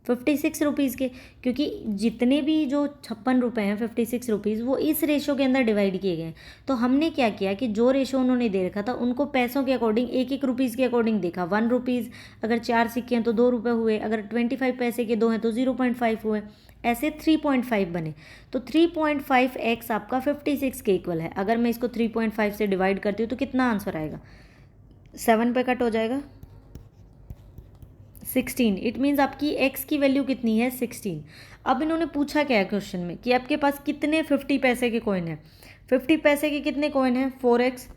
56 रुपीज़ के, क्योंकि जितने भी जो 56 रुपये हैं 56 रुपीज़ वो इस रेशो के अंदर डिवाइड किए गए हैं। तो हमने क्या किया कि जो रेशो उन्होंने दे रखा था उनको पैसों के अकॉर्डिंग 1-1 रुपीज़ के अकॉर्डिंग देखा। 1 रुपीज़ अगर 4 सिक्के हैं तो 2 रुपये हुए, अगर 25 पैसे के 2 हैं तो 0.5 हुए, ऐसे 3.5 बने। तो 3.5x आपका 56 के इक्वल है। अगर मैं इसको 3.5 से डिवाइड करती हूँ तो कितना आंसर आएगा 7 पे कट हो जाएगा 16। इट मीन्स आपकी x की वैल्यू कितनी है 16। अब इन्होंने पूछा क्या है क्वेश्चन में कि आपके पास कितने 50 पैसे के कॉइन हैं, 50 पैसे के कितने कॉइन हैं 4x,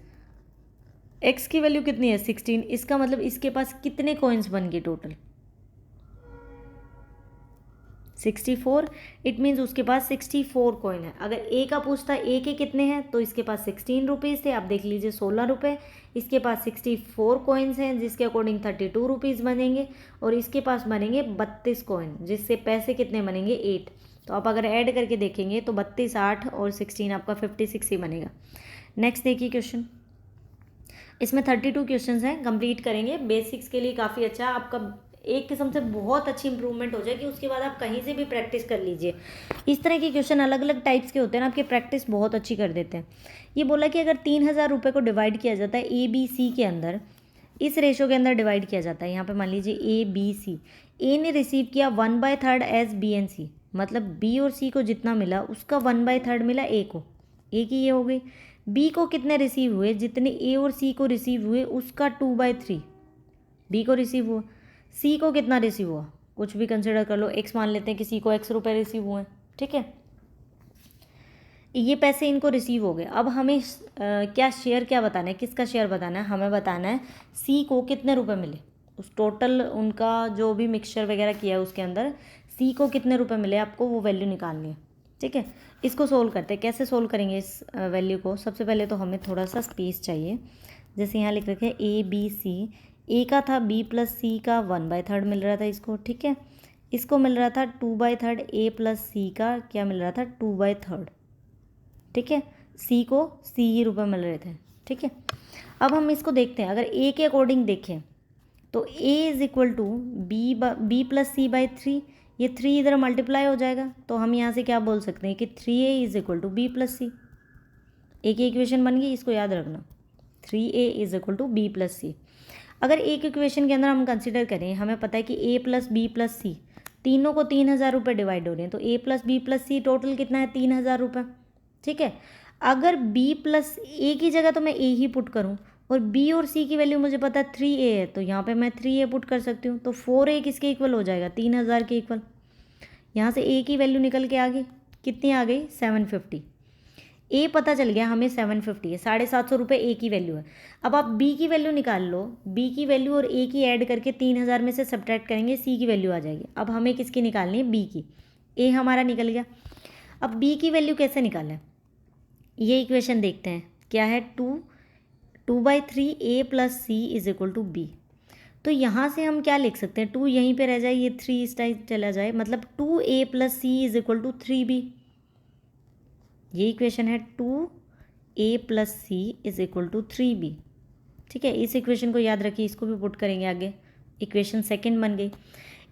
x की वैल्यू कितनी है 16, इसका मतलब इसके पास कितने कॉइन्स बन गए टोटल 64। इट मीन्स उसके पास 64 कॉइन है। अगर ए का पूछता है ए के कितने हैं तो इसके पास 16 रुपीज़ थे, आप देख लीजिए 16 रुपये, इसके पास 64 कॉइन्स हैं जिसके अकॉर्डिंग 32 रुपीज़ बनेंगे, और इसके पास बनेंगे 32 कॉइन जिससे पैसे कितने बनेंगे 8। तो आप अगर ऐड करके देखेंगे तो 32, 8 और 16 आपका 56 ही बनेगा। नेक्स्ट देखिए क्वेश्चन, इसमें 32 क्वेश्चन हैं, कंप्लीट करेंगे। बेसिक्स के लिए काफ़ी अच्छा, आपका एक किस्म से बहुत अच्छी इंप्रूवमेंट हो जाएगी। उसके बाद आप कहीं से भी प्रैक्टिस कर लीजिए। इस तरह के क्वेश्चन अलग अलग टाइप्स के होते हैं ना, आपकी प्रैक्टिस बहुत अच्छी कर देते हैं। ये बोला कि अगर 3000 रुपये को डिवाइड किया जाता है ए बी सी के अंदर, इस रेशो के अंदर डिवाइड किया जाता है। यहाँ पे मान लीजिए ए बी सी, ए ने रिसीव किया 1/3 एज बी एंड सी, मतलब बी और सी को जितना मिला उसका 1/3 मिला ए को, ए की ये हो गई। बी को कितने रिसीव हुए, जितने ए और सी को रिसीव हुए उसका 2/3 बी को रिसीव हुआ। सी को कितना रिसीव हुआ, कुछ भी कंसिडर कर लो, एक्स मान लेते हैं कि सी को x रुपये रिसीव हुए, ठीक है। ये पैसे इनको रिसीव हो गए। अब हमें क्या शेयर क्या बताना है, किसका शेयर बताना है, हमें बताना है सी को कितने रुपए मिले, उस टोटल उनका जो भी मिक्सचर वगैरह किया है उसके अंदर सी को कितने रुपए मिले आपको वो वैल्यू निकालनी है। ठीक है, इसको सोल्व करते हैं। कैसे सोल्व करेंगे इस वैल्यू को? सबसे पहले तो हमें थोड़ा सा स्पेस चाहिए। जैसे यहाँ लिख रखे हैं ए बी सी, ए का था बी प्लस सी का 1/3 मिल रहा था इसको, ठीक है। इसको मिल रहा था 2/3, ए प्लस सी का क्या मिल रहा था 2/3, ठीक है। सी को सी ही रुपये मिल रहे थे, ठीक है। अब हम इसको देखते हैं, अगर ए के अकॉर्डिंग देखें तो A is equal to B plus C by 3, ये 3 इधर मल्टीप्लाई हो जाएगा, तो हम यहाँ से क्या बोल सकते हैं कि 3a is equal to B plus C. A की इक्वेशन बन गई, इसको याद रखना, 3a is equal to B plus C. अगर एक इक्वेशन के अंदर हम कंसिडर करें, हमें पता है कि ए प्लस बी प्लस सी तीनों को 3,000 रुपये डिवाइड हो रहे हैं, तो ए प्लस बी प्लस सी टोटल कितना है 3,000 रुपये, ठीक है। अगर बी प्लस ए की जगह तो मैं ए ही पुट करूँ, और बी और सी की वैल्यू मुझे पता है 3a है, तो यहाँ पे मैं 3a पुट कर सकती हूँ, तो 4a किसके इक्वल हो जाएगा 3,000 के इक्वल। यहाँ से a की वैल्यू निकल के आ गई, कितनी आ गई 750। ए पता चल गया हमें 750 है, 750 रुपये ए की वैल्यू है। अब आप बी की वैल्यू निकाल लो, बी की वैल्यू और ए की ऐड करके 3,000 में से सब्ट्रैक्ट करेंगे, सी की वैल्यू आ जाएगी। अब हमें किसकी निकालनी है, बी की। ए हमारा निकल गया। अब बी की वैल्यू कैसे निकालें, ये इक्वेशन देखते हैं, क्या है 2/3 A plus C is equal to B. तो यहाँ से हम क्या लिख सकते हैं, 2 यहीं पे रह जाए, ये 3 इस टाइप चला जाए, मतलब 2a plus C is equal to 3b। ये इक्वेशन है 2a plus C is equal to 3b, ठीक है। इस इक्वेशन को याद रखिए, इसको भी पुट करेंगे आगे, इक्वेशन सेकंड बन गई।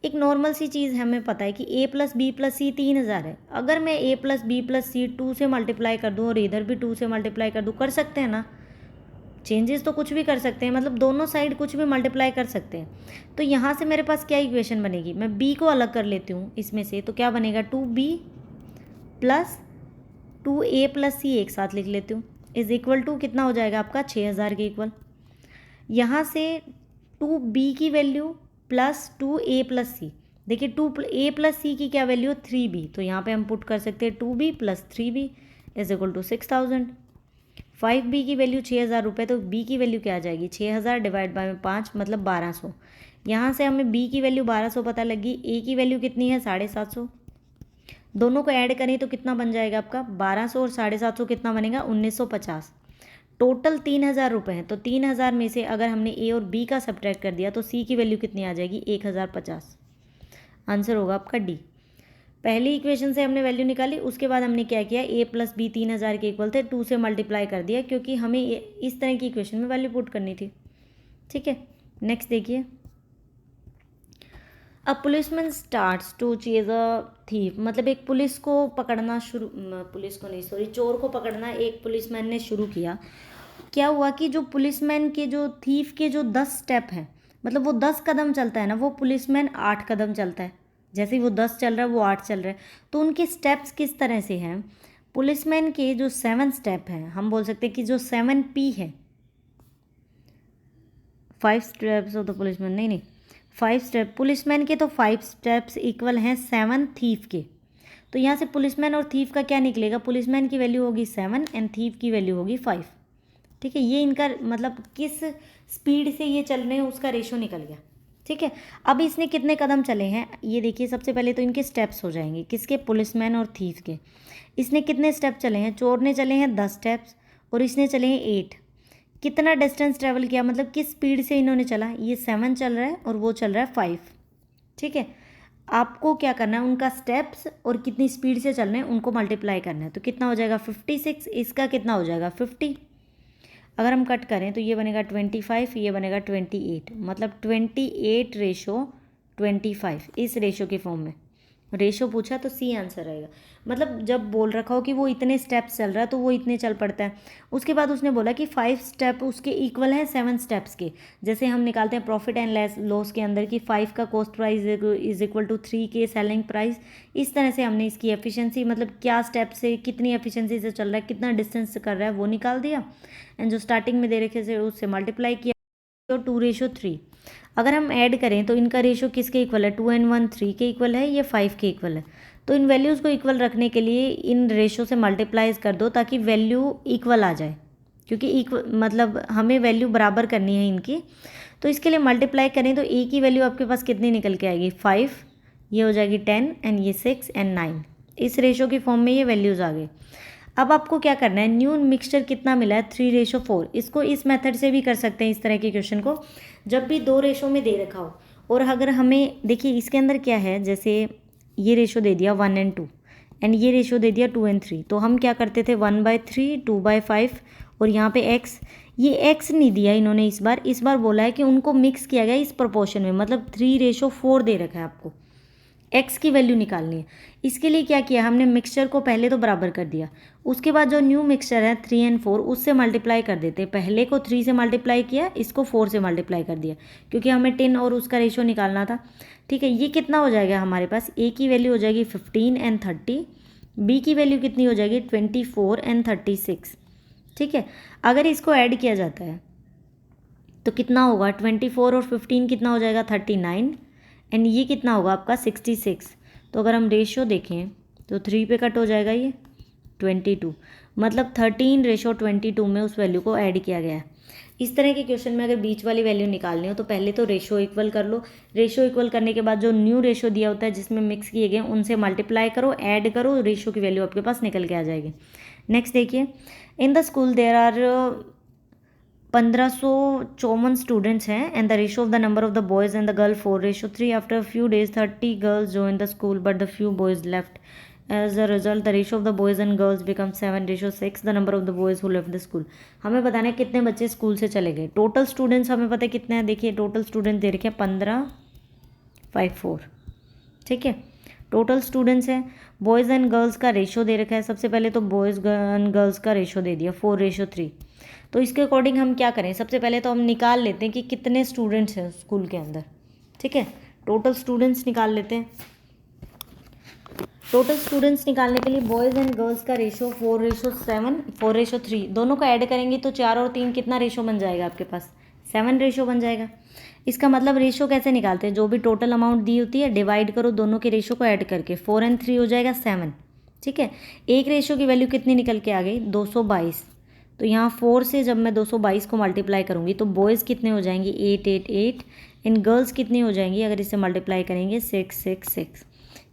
एक नॉर्मल सी चीज़ हमें पता है कि a प्लस बी प्लस सी 3,000 है। अगर मैं a प्लस बी प्लस सी 2 से मल्टीप्लाई कर दूँ और इधर भी 2 से मल्टीप्लाई कर दूँ, कर सकते हैं ना, चेंजेस तो कुछ भी कर सकते हैं, मतलब दोनों साइड कुछ भी मल्टीप्लाई कर सकते हैं। तो यहाँ से मेरे पास क्या इक्वेशन बनेगी, मैं b को अलग कर लेती हूँ इसमें से, तो क्या बनेगा 2b प्लस 2a प्लस सी एक साथ लिख लेती हूँ, इज इक्वल टू कितना हो जाएगा आपका 6,000 के इक्वल। यहाँ से 2b की वैल्यू प्लस 2a प्लस सी, देखिए 2a प्लस सी की क्या वैल्यू 3b, तो यहाँ पे हम पुट कर सकते हैं 2b plus 3b is equal to 6,000। 5b की वैल्यू 6,000 रुपये, तो b की वैल्यू क्या आ जाएगी 6,000 डिवाइड बाय 5 मतलब 1,200। यहाँ से हमें b की वैल्यू 1,200 पता लगी, a की वैल्यू कितनी है 750। दोनों को ऐड करें तो कितना बन जाएगा आपका 1,200 और 750 कितना बनेगा 1,950। टोटल 3,000 रुपये हैं, तो 3,000 में से अगर हमने a और b का सब्ट्रैक्ट कर दिया तो c की वैल्यू कितनी आ जाएगी 1,050। आंसर होगा आपका डी। पहली इक्वेशन से हमने वैल्यू निकाली, उसके बाद हमने क्या किया, a प्लस बी 3,000 के इक्वल थे, 2 से मल्टीप्लाई कर दिया, क्योंकि हमें इस तरह की इक्वेशन में वैल्यू पुट करनी थी, ठीक है। नेक्स्ट देखिए, a policeman starts to chase a thief, मतलब एक पुलिस को पकड़ना शुरू, पुलिस को नहीं सॉरी, चोर को पकड़ना एक पुलिसमैन ने शुरू किया। क्या हुआ कि जो पुलिसमैन के जो थीफ के जो 10 स्टेप हैं, मतलब वो 10 कदम चलता है ना, वो पुलिसमैन 8 कदम चलता है। जैसे ही वो 10 चल रहा है वो 8 चल रहा है। तो उनके स्टेप्स किस तरह से हैं, पुलिसमैन के जो 7 स्टेप हैं, हम बोल सकते हैं कि जो 7P है, 5 स्टेप्स ऑफ द पुलिसमैन, नहीं 5 स्टेप पुलिसमैन के, तो 5 स्टेप्स इक्वल हैं 7 थीफ के। तो यहाँ से पुलिसमैन और थीफ का क्या निकलेगा, पुलिसमैन की वैल्यू होगी 7 एंड थीफ की वैल्यू होगी 5, ठीक है। ये इनका मतलब किस स्पीड से ये चल रहे हैं उसका रेशो निकल गया, ठीक है। अब इसने कितने कदम चले हैं ये देखिए, सबसे पहले तो इनके स्टेप्स हो जाएंगे, किसके, पुलिसमैन और थीफ के। इसने कितने स्टेप चले हैं, चोर ने चले हैं 10 स्टेप्स और इसने चले हैं 8। कितना डिस्टेंस ट्रेवल किया, मतलब किस स्पीड से इन्होंने चला, ये 7 चल रहा है और वो चल रहा है 5, ठीक है। आपको क्या करना है, उनका स्टेप्स और कितनी स्पीड से चल रहे हैं उनको मल्टीप्लाई करना है, तो कितना हो जाएगा 56, इसका कितना हो जाएगा 50। अगर हम कट करें तो ये बनेगा 25, ये बनेगा 28, मतलब 28:25, इस रेशो के फॉर्म में रेशो पूछा तो सी आंसर रहेगा। मतलब जब बोल रखा हो कि वो इतने स्टेप्स चल रहा है तो वो इतने चल पड़ता है। उसके बाद उसने बोला कि 5 स्टेप उसके इक्वल हैं 7 स्टेप्स के। जैसे हम निकालते हैं प्रॉफिट एंड लॉस के अंदर कि 5 का cost price is equal to 3 के सेलिंग प्राइस, इस तरह से हमने इसकी एफिशिएंसी, मतलब क्या स्टेप से कितनी एफिशिएंसी से चल रहा है, कितना डिस्टेंस कर रहा है वो निकाल दिया, एंड जो स्टार्टिंग में दे रखे थे उससे मल्टीप्लाई किया, तो 2:3। अगर हम ऐड करें तो इनका रेशो किसके इक्वल है, 2 and 1 3 के इक्वल है, ये 5 के इक्वल है। तो इन वैल्यूज़ को इक्वल रखने के लिए इन रेशो से मल्टीप्लाइज कर दो ताकि वैल्यू इक्वल आ जाए, क्योंकि मतलब हमें वैल्यू बराबर करनी है इनकी। तो इसके लिए मल्टीप्लाई करें तो ए की वैल्यू आपके पास कितनी निकल के आएगी 5, ये हो जाएगी 10 एंड ये 6 एंड 9, इस रेशो की फॉर्म में ये वैल्यूज़ आ गई। अब आपको क्या करना है, न्यू मिक्सचर कितना मिला है 3:4। इसको इस मेथड से भी कर सकते हैं, इस तरह के क्वेश्चन को, जब भी 2 रेशो में दे रखा हो और अगर हमें देखिए इसके अंदर क्या है, जैसे ये रेशो दे दिया 1 and 2 एंड ये रेशो दे दिया 2 and 3, तो हम क्या करते थे 1/3 2/5 और यहाँ पे x, ये x नहीं दिया इन्होंने इस बार बोला है कि उनको मिक्स किया गया इस प्रोपोर्शन में, मतलब 3:4 दे रखा है आपको, x की वैल्यू निकालनी है। इसके लिए क्या किया हमने, मिक्सचर को पहले तो बराबर कर दिया, उसके बाद जो न्यू मिक्सचर है 3 and 4 उससे मल्टीप्लाई कर देते, पहले को 3 से मल्टीप्लाई किया, इसको 4 से मल्टीप्लाई कर दिया, क्योंकि हमें 10 और उसका रेशो निकालना था। ठीक है, ये कितना हो जाएगा हमारे पास, a की वैल्यू हो जाएगी 15 and 30, b की वैल्यू कितनी हो जाएगी 24 and 36। ठीक है, अगर इसको ऐड किया जाता है तो कितना होगा, 24 और 15 कितना हो जाएगा 39 एंड ये कितना होगा आपका 66। तो अगर हम रेशियो देखें तो 3 पे कट हो जाएगा ये 22, मतलब 13:22 में उस वैल्यू को ऐड किया गया है। इस तरह के क्वेश्चन में अगर बीच वाली वैल्यू निकालनी हो तो पहले तो रेशो इक्वल कर लो, रेशो इक्वल करने के बाद जो न्यू रेशो दिया होता है जिसमें मिक्स किए गए उनसे मल्टीप्लाई करो, ऐड करो, रेशो की वैल्यू आपके पास निकल के आ जाएगी। नेक्स्ट देखिए, in the school there are 1554 students हैं and the ratio of the number of the boys and the girl 4:3। After few days 30 girls join the school but the few boys left. As a result the ratio of the boys and girls become 7:6 the number of the boys who left the school. हमें बताना है कितने बच्चे school से चले गए। Total students हमें पता है कितने हैं, देखिए टोटल स्टूडेंट्स दे रखे हैं 1554। ठीक है, टोटल स्टूडेंट्स हैं। बॉयज़ एंड गर्ल्स का रेशो दे रखा है, सबसे पहले तो बॉयज़ एंड गर्ल्स का रेशो दे दिया 4:3। तो इसके अकॉर्डिंग हम क्या करें, सबसे पहले तो हम निकाल लेते हैं कि कितने स्टूडेंट्स हैं स्कूल के अंदर। ठीक है, टोटल स्टूडेंट्स निकाल लेते हैं। टोटल स्टूडेंट्स निकालने के लिए बॉयज़ एंड गर्ल्स का रेशो 4:7 4:3 दोनों को ऐड करेंगे तो 4 और 3 कितना रेशो बन जाएगा आपके पास, 7 रेशो बन जाएगा। इसका मतलब रेशो कैसे निकालते हैं, जो भी टोटल अमाउंट दी होती है डिवाइड करो दोनों के रेशो को ऐड करके, 4 and 3 हो जाएगा 7। ठीक है, एक रेशो की वैल्यू कितनी निकल के आ गई 222। तो यहाँ 4 से जब मैं 222 को मल्टीप्लाई करूँगी तो बॉयज़ कितने हो जाएंगे 888 एंड गर्ल्स कितनी हो जाएंगी, अगर इसे मल्टीप्लाई करेंगे 666।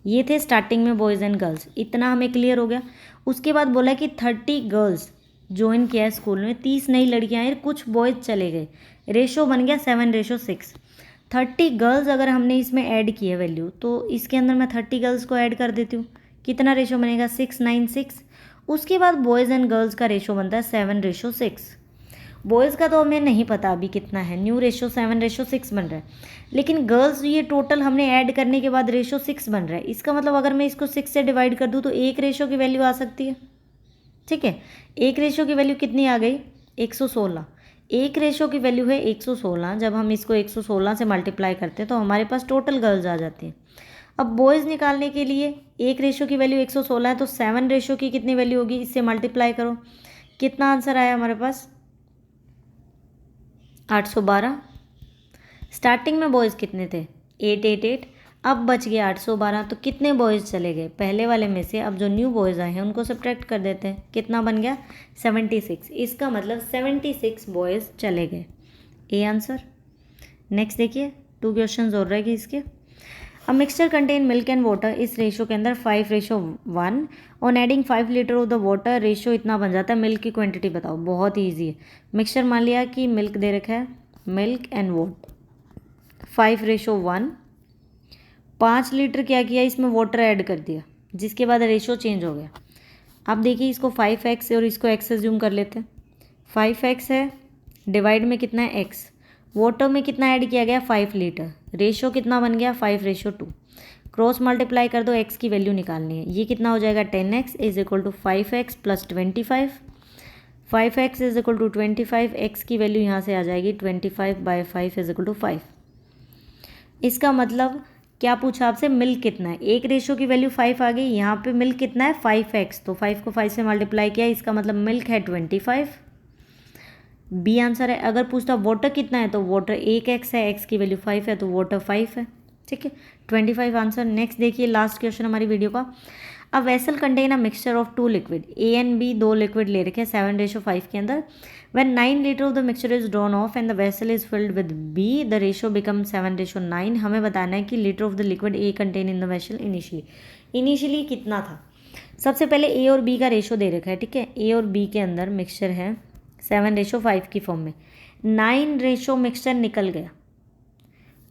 ये थे स्टार्टिंग में बॉयज़ एंड गर्ल्स, इतना हमें क्लियर हो गया। उसके बाद बोला कि 30 गर्ल्स ज्वाइन किया स्कूल में, 30 नई लड़कियाँ आई, कुछ बॉयज़ चले गए, रेशो बन गया 7:6। 30 गर्ल्स अगर हमने इसमें ऐड की है वैल्यू तो इसके अंदर मैं 30 गर्ल्स को ऐड कर देती हूँ, कितना रेशो बनेगा 696। उसके बाद बॉयज़ एंड गर्ल्स का रेशो बनता है 7:6। बॉयज़ का तो हमें नहीं पता अभी कितना है, न्यू रेशो 7:6 बन रहा है, लेकिन गर्ल्स ये टोटल हमने ऐड करने के बाद रेशो 6 बन रहा है। इसका मतलब अगर मैं इसको 6 से डिवाइड कर दूँ तो एक रेशो की वैल्यू आ सकती है। ठीक है, एक रेशो की वैल्यू कितनी आ गई 116। एक रेशो की वैल्यू है 116, जब हम इसको 116 से मल्टीप्लाई करते हैं तो हमारे पास टोटल गर्ल्स आ जाती हैं। अब बॉयज़ निकालने के लिए एक रेशो की वैल्यू 116 है तो 7 रेशो की कितनी वैल्यू होगी, इससे मल्टीप्लाई करो, कितना आंसर आया हमारे पास 812। स्टार्टिंग में बॉयज़ कितने थे 888, अब बच गया 812, तो कितने बॉयज़ चले गए पहले वाले में से, अब जो न्यू बॉयज़ आए हैं उनको सब्ट्रैक्ट कर देते हैं, कितना बन गया 76। इसका मतलब 76 बॉयज़ चले गए, ए आंसर। नेक्स्ट देखिए 2 क्वेश्चन और रहेगी इसके। A mixture contain milk and water, इस रेशो के अंदर 5:1 on adding 5 litre of the water ratio इतना बन जाता है, मिल्क की क्वांटिटी बताओ। बहुत ही ईजी है, मिक्सचर मान लिया कि मिल्क दे रखा है, मिल्क एंड वाटर 5:1, 5 लीटर क्या किया इसमें वाटर ऐड कर दिया, जिसके बाद रेशो चेंज हो गया। अब देखिए इसको 5x और इसको x एज्यूम कर लेते हैं, 5x है, डिवाइड में कितना है x, वाटर में कितना ऐड किया गया 5 लीटर, रेशो कितना बन गया 5:2, क्रॉस मल्टीप्लाई कर दो, x की वैल्यू निकालनी है, ये कितना हो जाएगा 10x is equal to 5x plus 25, 5x is equal to 25, x की वैल्यू यहाँ से आ जाएगी 25/5 इज इक्वल टू 5। इसका मतलब क्या पूछा आपसे, मिल्क कितना है, एक रेशो की वैल्यू 5 आ गई, यहाँ पे मिल्क कितना है 5x, तो 5 को 5 से मल्टीप्लाई किया, इसका मतलब मिल्क है 25, बी आंसर है। अगर पूछता वाटर कितना है तो वाटर 1x है, x की वैल्यू 5 है तो वाटर 5 है। ठीक है, 25 आंसर। नेक्स्ट देखिए लास्ट क्वेश्चन हमारी वीडियो का। A vessel contain a mixture of 2 liquid, A and B 2 liquid ले रखे हैं 7:5 के अंदर। When 9 litre of the mixture is drawn off and the vessel is filled with B, the ratio become 7:9। हमें बताना है कि litre of the liquid A contain in the vessel initially कितना था। सबसे पहले ए और बी का रेशो दे रखा है, ठीक है। ए और बी के अंदर मिक्सचर है 7:5 की फॉर्म में। 9 रेशो मिक्सचर निकल गया,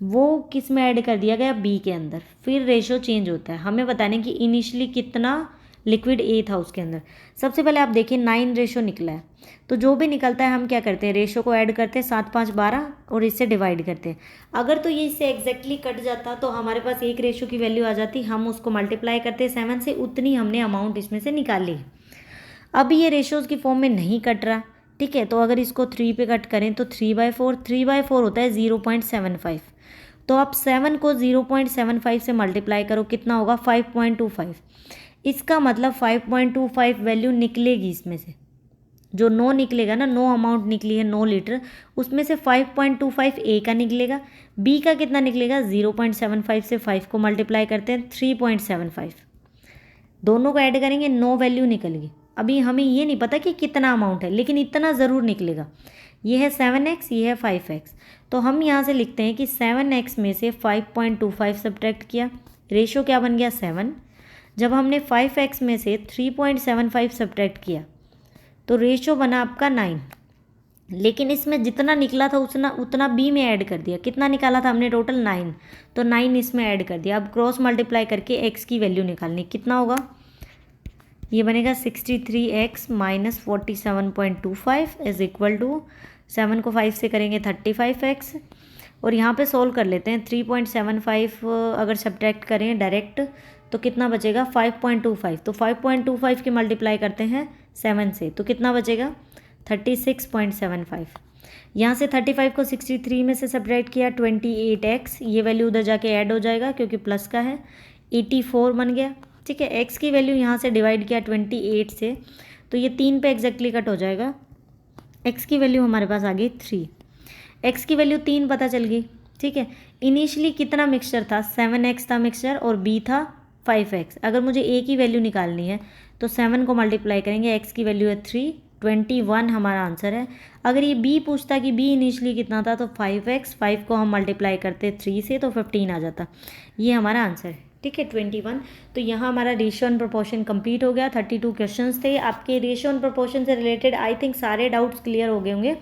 वो किस में ऐड कर दिया गया, बी के अंदर। फिर रेशो चेंज होता है, हमें बताने कि इनिशियली कितना लिक्विड ए था उसके अंदर। सबसे पहले आप देखिए 9 रेशो निकला है, तो जो भी निकलता है हम क्या करते हैं, रेशो को ऐड करते हैं, 7 5 12 और इससे डिवाइड करते हैं। अगर तो ये इससे एग्जैक्टली कट जाता तो हमारे पास एक रेशो की वैल्यू आ जाती, हम उसको मल्टीप्लाई करते 7 से, उतनी हमने अमाउंट इसमें से निकाल ली। अब ये रेशोज़ की फॉर्म में नहीं कट रहा, ठीक है। तो अगर इसको 3 पे कट करें तो 3/4, 3/4 होता है 0.75। तो आप 7 को 0.75 से मल्टीप्लाई करो, कितना होगा 5.25। इसका मतलब 5.25 वैल्यू निकलेगी इसमें से। जो 9 निकलेगा ना, 9 अमाउंट निकली है 9 लीटर, उसमें से 5.25 ए का निकलेगा। बी का कितना निकलेगा, 0.75 से 5 को मल्टीप्लाई करते हैं 3.75, दोनों को ऐड करेंगे 9 वैल्यू निकलेगी। अभी हमें ये नहीं पता कि कितना अमाउंट है, लेकिन इतना ज़रूर निकलेगा। ये है 7x, ये है 5x। तो हम यहाँ से लिखते हैं कि 7x में से 5.25 सब्ट्रैक्ट किया, रेशो क्या बन गया 7। जब हमने 5x में से 3.75 सब्ट्रैक्ट किया तो रेशो बना आपका 9। लेकिन इसमें जितना निकला था उतना बी में ऐड कर दिया। कितना निकाला था हमने टोटल 9, तो 9 इसमें ऐड कर दिया। अब क्रॉस मल्टीप्लाई करके x की वैल्यू निकालनी, कितना होगा, ये बनेगा 63x minus 47.25 is equal to 7 को 5 से करेंगे 35x। और यहाँ पे सोल्व कर लेते हैं, 3.75 अगर सब्ट्रैक्ट करें डायरेक्ट तो कितना बचेगा 5.25। तो 5.25 की मल्टीप्लाई करते हैं 7 से, तो कितना बचेगा 36.75। यहाँ से 35 को 63 में से सब्ट्रैक्ट किया 28x, ये वैल्यू उधर जाके ऐड हो जाएगा क्योंकि प्लस का है, 84 बन गया, ठीक है। x की वैल्यू यहाँ से डिवाइड किया 28 से, तो ये 3 पे एग्जैक्टली कट हो जाएगा। x की वैल्यू हमारे पास आ गई 3, x की वैल्यू 3 पता चल गई, ठीक है। इनिशियली कितना मिक्सचर था, 7x था मिक्सचर और b था 5x। अगर मुझे a की वैल्यू निकालनी है तो 7 को मल्टीप्लाई करेंगे, x की वैल्यू है 3, 21 हमारा आंसर है। अगर ये b पूछता कि b इनिशियली कितना था तो 5x, 5 को हम मल्टीप्लाई करते 3 से तो 15 आ जाता। ये हमारा आंसर है, ठीक है 21। तो यहाँ हमारा रेशियो एंड प्रोपोर्शन कंप्लीट हो गया। 32 क्वेश्चंस थे आपके रेशियो एंड प्रोपोर्शन से रिलेटेड। आई थिंक सारे डाउट्स क्लियर हो गए होंगे।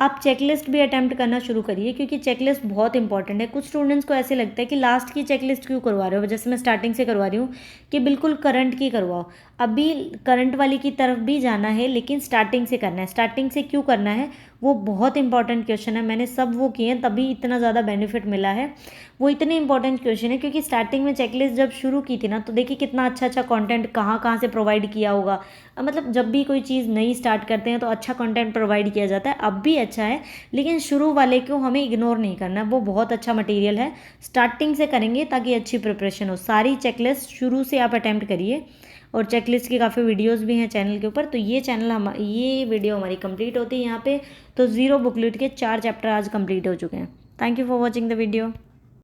आप चेकलिस्ट भी अटैम्प्ट करना शुरू करिए, क्योंकि चेकलिस्ट बहुत इंपॉर्टेंट है। कुछ स्टूडेंट्स को ऐसे लगता है कि लास्ट की चेकलिस्ट क्यों करवा रहे हो, जैसे मैं स्टार्टिंग से करवा रही हूँ कि बिल्कुल करंट की करवाओ। अभी करंट वाली की तरफ भी जाना है, लेकिन स्टार्टिंग से करना है। स्टार्टिंग से क्यों करना है, वो बहुत इंपॉर्टेंट क्वेश्चन है। मैंने सब वो किए हैं, तभी इतना ज़्यादा बेनिफिट मिला है। वो इतने इंपॉर्टेंट क्वेश्चन है क्योंकि स्टार्टिंग में चेकलिस्ट जब शुरू की थी ना, तो देखिए कितना अच्छा अच्छा कंटेंट कहाँ कहाँ से प्रोवाइड किया होगा। मतलब जब भी कोई चीज़ नई स्टार्ट करते हैं तो अच्छा कंटेंट प्रोवाइड किया जाता है, अब भी अच्छा है, लेकिन शुरू वाले को हमें इग्नोर नहीं करना है। वो बहुत अच्छा मटेरियल है, स्टार्टिंग से करेंगे ताकि अच्छी प्रिपरेशन हो। सारी चेकलिस्ट शुरू से आप अटैम्प्ट करिए, और चेकलिस्ट की काफ़ी वीडियोस भी हैं चैनल के ऊपर। तो ये वीडियो हमारी कंप्लीट होती है यहाँ पे। तो 0 बुकलेट के 4 चैप्टर आज कंप्लीट हो चुके हैं। Thank you for watching the video.